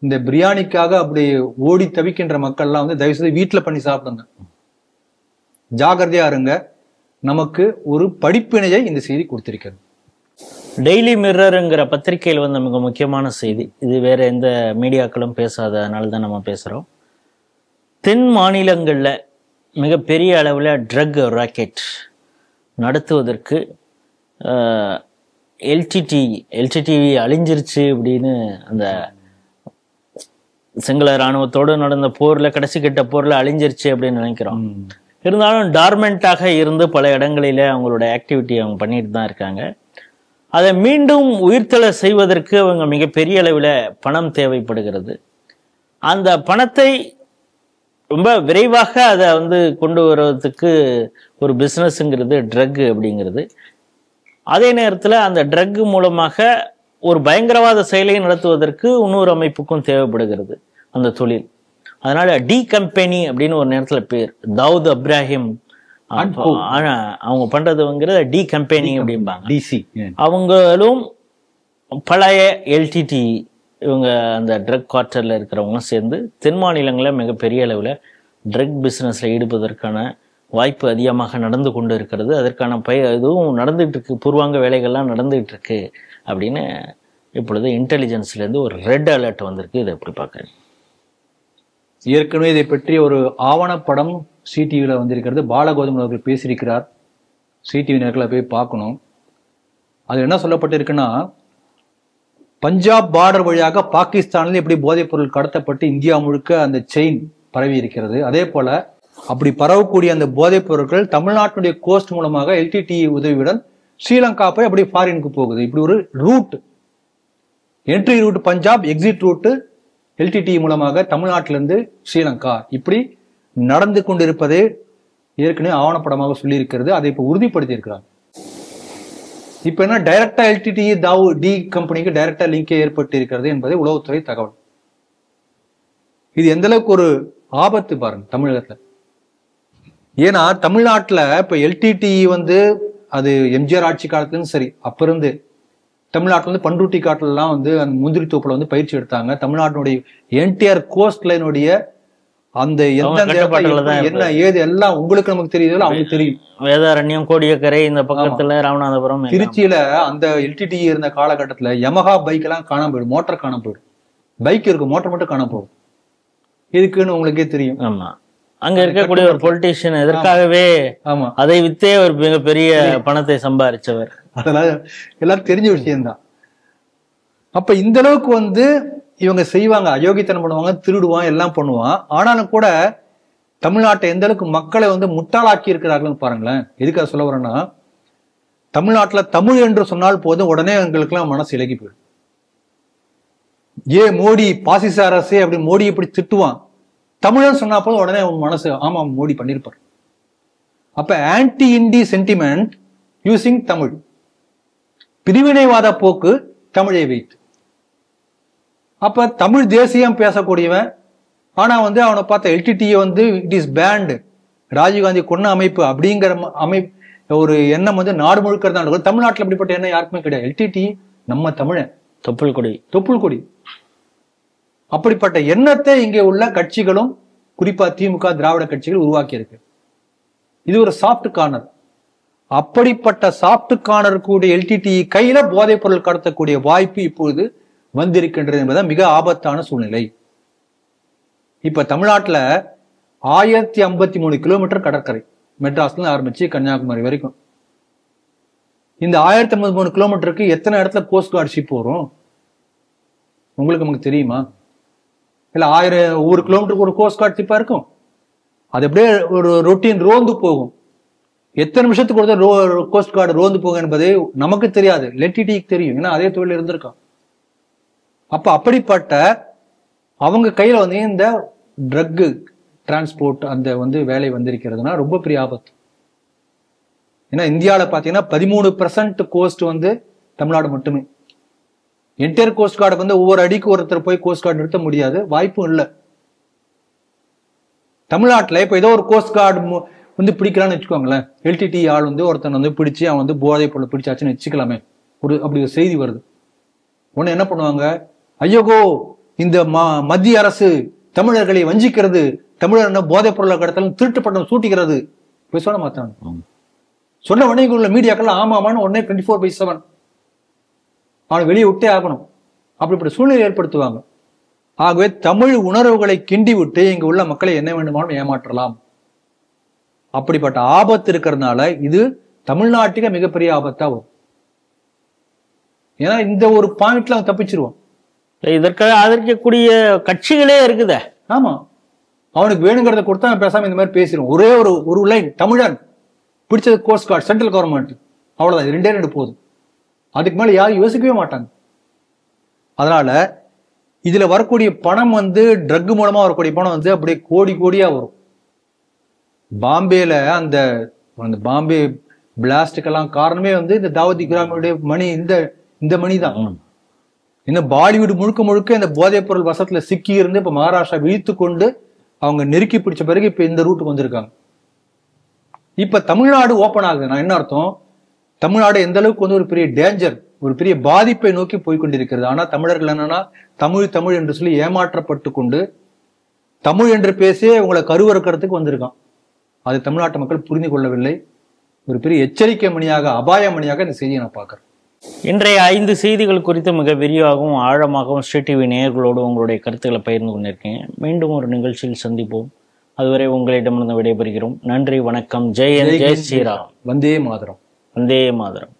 இந்த பிரியாணிக்காக அப்படி ஓடி தவிக்கின்ற மக்கள்லாம் வந்து தயவு செய்து வீட்டுல பண்ணி சாப்பிடுங்க, ஜாகிரதையா இருங்க. நமக்கு ஒரு படிப்பினையை இந்த செய்தி கொடுத்திருக்கிறது. டெய்லி மிரருங்கிற பத்திரிகையில் வந்த மிக முக்கியமான செய்தி இது. வேற எந்த மீடியாக்களும் பேசாதனால தான் நம்ம பேசுறோம். தென் மாநிலங்கள்ல மிகப்பெரிய அளவில் ட்ரக் ராக்கெட் நடத்துவதற்கு எல்டிடிவி அழிஞ்சிருச்சு அப்படின்னு அந்த சிங்கள இராணுவத்தோடு நடந்த போர்ல, கடைசி கட்ட போர்ல அழிஞ்சிருச்சு அப்படின்னு நினைக்கிறோம். இருந்தாலும் டார்மெண்டாக இருந்து பல இடங்களில அவங்களோட ஆக்டிவிட்டி அவங்க பண்ணிட்டு தான் இருக்காங்க. அதை மீண்டும் உயிர்த்தெழ செய்வதற்கு அவங்க மிகப்பெரிய அளவில் பணம் தேவைப்படுகிறது. அந்த பணத்தை ரொம்ப விரைவாக அதை வந்து கொண்டு வருவதற்கு ஒரு பிஸ்னஸ்ங்கிறது ட்ரக் அப்படிங்கிறது. அதே நேரத்தில் அந்த ட்ரக் மூலமாக ஒரு பயங்கரவாத செயலை நடத்துவதற்கு இன்னொரு அமைப்புக்கும் தேவைப்படுகிறது அந்த தொழில். அதனால டி கம்பெனி அப்படின்னு ஒரு நேரத்தில் பேர், தாவூத் இப்ராஹிம் அவங்க பண்றதுங்கிறது டி கம்பெனி அப்படிம்பாங்க. அவங்களும் பழைய LTT இவங்க அந்த ட்ரக் குவார்ட்டர்ல இருக்கிறவங்களும் சேர்ந்து தென் மாநிலங்களில் மிகப்பெரிய அளவில் ட்ரக் பிஸ்னஸ்ல ஈடுபதற்கான வாய்ப்பு அதிகமாக நடந்து கொண்டு இருக்கிறது. அதற்கான இதுவும் நடந்துகிட்டு இருக்கு, பூர்வாங்க வேலைகள்லாம் நடந்துகிட்டு இருக்கு அப்படின்னு இப்பொழுது இன்டெலிஜென்ஸ்லேருந்து ஒரு ரெட் அலர்ட் வந்திருக்கு. இதை எப்படி பார்க்குறேன்? ஏற்கனவே இதை பற்றி ஒரு ஆவணப்படம் CTVல வந்திருக்கிறது. பாலகோதம் அவர்கள் பேசியிருக்கிறார். CTV நேர்களை போய் பார்க்கணும். அது என்ன சொல்லப்பட்டிருக்குன்னா, பஞ்சாப் பார்டர் வழியாக பாகிஸ்தானில் எப்படி போதைப் பொருள் கடத்தப்பட்டு இந்தியா முழுக்க அந்த செயின் பரவி இருக்கிறது, அதே போல அப்படி பரவக்கூடிய அந்த போதைப் பொருட்கள் தமிழ்நாட்டுடைய கோஸ்ட் மூலமாக LTTE உதவியுடன் ஸ்ரீலங்கா போய் அப்படி ஃபாரினுக்கு போகுது. இப்படி ஒரு route, entry route Punjab, exit route LTTE மூலமாக தமிழ்நாட்டிலிருந்து ஸ்ரீலங்கா இப்படி நடந்து கொண்டிருப்பதே ஏற்கனவே ஆவணப்படமாக சொல்லி இருக்கிறது. அதை இப்ப உறுதிப்படுத்தி இருக்கிறாங்க. இப்ப என்ன, டைரக்டா LTTE டி கம்பெனிக்கு டைரக்டா லிங்கே ஏற்பட்டு இருக்கிறது என்பதை உளவுத்துறை தகவல். இது எந்த அளவுக்கு ஒரு ஆபத்து பாருங்க தமிழகத்துல. ஏன்னா தமிழ்நாட்டுல இப்ப LTTE வந்து அது எம்ஜிஆர் ஆட்சி காலத்துலயும் சரி, அப்ப இருந்து தமிழ்நாட்டுல வந்து பண்ருட்டி காட்டுல எல்லாம் வந்து அந்த முந்திரி தோப்புல வந்து பயிற்சி எடுத்தாங்க. தமிழ்நாட்டினுடைய என்டையர் கோஸ்ட் லைனுடைய அந்த என்ன ஏது எல்லாம் உங்களுக்கு நமக்கு தெரியுது, அவங்களுக்கு தெரியும். வேதாரண்யம், கோடியக்கரை, இந்த பக்கத்துல ராமநாதபுரம், திருச்சியில அந்த LTTE இருந்த காலகட்டத்துல யமஹா பைக் எல்லாம் காணாம போயிடும், மோட்டர் காணாம போயிடும். பைக் இருக்கும், மோட்டர் மட்டும் காணாம போகும். இதுக்குன்னு உங்களுக்கே தெரியும். ஆமா, அங்க இருக்கக்கூடிய ஒரு பொலிட்டீஷியன் எதற்காகவே அதை வித்தே ஒரு மிகப்பெரிய பணத்தை சம்பாதிச்சவர். அதெல்லாம் எல்லாரும் தெரிஞ்ச விஷயம்தான். அப்ப இந்த அளவுக்கு வந்து இவங்க செய்வாங்க, அயோக்கியத்தனம் பண்ணுவாங்க, திருடுவான், எல்லாம் பண்ணுவான். ஆனாலும் கூட தமிழ்நாட்டை எந்த அளவுக்கு மக்களை வந்து முட்டாளாக்கி இருக்கிறார்கள் பாருங்களேன். எதுக்காக சொல்ல வரேன்னா, தமிழ்நாட்டுல தமிழ் என்று சொன்னால் போதும் உடனே எங்களுக்கு எல்லாம் மனசு இலகி போயிடும். மோடி பாசிச அரசே அப்படி மோடி இப்படி திட்டுவான். தமிழன் சொன்னா போது உடனே உன் மனசு ஆமா மோடி பண்ணிருப்பார். அப்ப anti India sentiment using Tamil, பிரிவினைவாத போக்கு தமிழை வைத்து. அப்ப தமிழ் தேசியம் பேசக்கூடியவன், ஆனா அவனை பார்த்த எல்டிடிஏ இட் இஸ் பேண்ட், ராஜீவ்காந்தி கொன்ன அமைப்பு அப்படிங்கிற ஒரு எண்ணம் நாடு முழுக்க தான். தமிழ்நாட்டில் அப்படிப்பட்ட எண்ணம் யாருக்குமே கிடையாது. எல்டிடி நம்ம தமிழன், தொப்புள் கொடி, தொப்புள் கொடி. அப்படிப்பட்ட எண்ணத்தை இங்கே உள்ள கட்சிகளும் குறிப்பா திமுக திராவிட கட்சிகள் உருவாக்கி இருக்கு. இது ஒரு சாஃப்ட் கார்னர். அப்படிப்பட்ட சாஃப்ட் கார்னர் கூடிய எல்டிடி கையில போதைப் பொருள் கடத்தக்கூடிய வாய்ப்பு இப்பொழுது வந்திருக்கின்றது என்பது மிக ஆபத்தான சூழ்நிலை. இப்ப தமிழ்நாட்டுல 1053 கிலோமீட்டர் கடற்கரை, மெட்ராஸ்ல ஆரம்பிச்சு கன்னியாகுமரி வரைக்கும். இந்த 1053 கிலோமீட்டருக்கு எத்தனை இடத்துல கோஸ்ட் கார்டு ஷிப் வரும் உங்களுக்கு நமக்கு தெரியுமா? இல்ல 1 கிலோமீட்டருக்கு ஒரு கோஸ்ட் கார்டு ஷிப்பா இருக்கும். அது அப்படியே ஒரு ரொட்டீன் ரோந்து போகும். எத்தனை நிமிஷத்துக்கு ஒரு கோஸ்ட் கார்டு ரோந்து போகும் என்பது நமக்கு தெரியாது, எல்டிடிக்கு தெரியும், ஏன்னா அதே தொழில் இருந்திருக்கான். அப்ப அப்படிப்பட்ட அவங்க கையில இந்த ட்ரக் டிரான்ஸ்போர்ட் அந்த வேலை வந்திருக்கிறதுனா ரொம்ப பெரிய ஆபத்து. ஏன்னா இந்தியாவில பாத்தீங்கன்னா 13% கோஸ்ட் தமிழ்நாடு மட்டுமே. என்டையர் கோஸ்ட் கார்டு ஒவ்வொரு அடிக்கு ஒருத்தர் போய் கோஸ்ட் கார்டு நிறுத்த முடியாது, வாய்ப்பும் இல்லை. தமிழ்நாட்டுல இப்ப ஏதோ ஒரு கோஸ்ட் கார்டு பிடிக்கிறான்னு வச்சுக்கோங்களேன், எல்டிடி ஆள் ஒருத்தன் பிடிச்சு அவன் போதைப் பொருள் பிடிச்சாச்சுன்னு வச்சுக்கலாமே, அப்படி ஒரு செய்தி வருது. உடனே என்ன பண்ணுவாங்க, ஐயோகோ இந்த மத்திய அரசு தமிழர்களை வஞ்சிக்கிறது, தமிழர் போதைப் பொருளை கடத்தலும் திருட்டு பட்டம் சூட்டிக்கிறது போய் சொல்ல மாட்டாங்க. சொன்ன உடனே உள்ள மீடியாக்கள் ஆமாமான்னு உடனே 24/7 அவனை வெளியே விட்டே ஆகணும், அப்படிப்பட்ட சூழ்நிலை ஏற்படுத்துவாங்க. ஆகவே தமிழ் உணர்வுகளை கிண்டி விட்டு இங்க உள்ள மக்களை என்ன வேண்டுமானும் ஏமாற்றலாம். அப்படிப்பட்ட ஆபத்து இருக்கிறதுனால இது தமிழ்நாட்டுக்கு மிகப்பெரிய ஆபத்தா வரும். ஏன்னா இந்த ஒரு பாயிண்ட்ல அவன் தப்பிச்சிருவான். இதற்காக ஆதரிக்கக்கூடிய கட்சிகளே இருக்குதே. ஆமா, அவனுக்கு வேணுங்கிறத கொடுத்தா பேசாம இந்த மாதிரி பேசிடுவோம். ஒரே ஒரு லைன், தமிழன் பிடிச்சது கோஸ்ட் கார்டு, சென்ட்ரல் கவர்மெண்ட், அவ்வளவுதான். இது 2 போதும். அதுக்கு மேல யாரும் யோசிக்கவே மாட்டாங்க. அதனால இதுல வரக்கூடிய பணம் ட்ரக் மூலமா வரக்கூடிய பணம் அப்படியே கோடி கோடியா வரும். பாம்பேல அந்த பாம்பே பிளாஸ்டுக்கெல்லாம் காரணமே இந்த தாவூத் இப்ராஹிமுடைய மணி, இந்த மணி தான். இன்னும் பாலிவுட் முழுக்க முழுக்க இந்த போதைப் பொருள் வசத்துல சிக்கி இருந்து இப்ப மகாராஷ்டிரா விழித்து கொண்டு அவங்க நெருக்கி பிடிச்ச பிறகு இப்ப இந்த ரூட்டுக்கு வந்திருக்காங்க. இப்ப தமிழ்நாடு ஓபன் ஆகுதுன்னா என்ன அர்த்தம்? தமிழ்நாடு எந்த அளவுக்கு ஒரு பெரிய டேஞ்சர், ஒரு பெரிய பாதிப்பை நோக்கி போய்கொண்டிருக்கிறது. ஆனா தமிழர்கள் என்னன்னா தமிழ் தமிழ் என்று சொல்லி ஏமாற்றப்பட்டு கொண்டு தமிழ் என்று பேசியே உங்களை கருவறுக்கிறதுக்கு வந்திருக்கான். அது தமிழ்நாட்டு மக்கள் புரிந்து கொள்ளவில்லை. ஒரு பெரிய எச்சரிக்கை மணியாக, அபாய மணியாக இந்த செய்தியை நான் பார்க்கிறேன். இன்றைய 5 செய்திகள் குறித்து மிக விரிவாகவும் ஆழமாகவும் ஸ்ரீ டிவி நேயர்களோடு உங்களுடைய கருத்துக்களை பகிர்ந்து கொண்டிருக்கீங்க. மீண்டும் ஒரு நிகழ்ச்சியில் சந்திப்போம். அதுவரை உங்களிடமிருந்து விடைபெறுகிறோம். நன்றி, வணக்கம். ஜெய் ஹிந்த், ஜெய் ஸ்ரீராம். வந்தே மாதரம். வந்தே மாதரம்.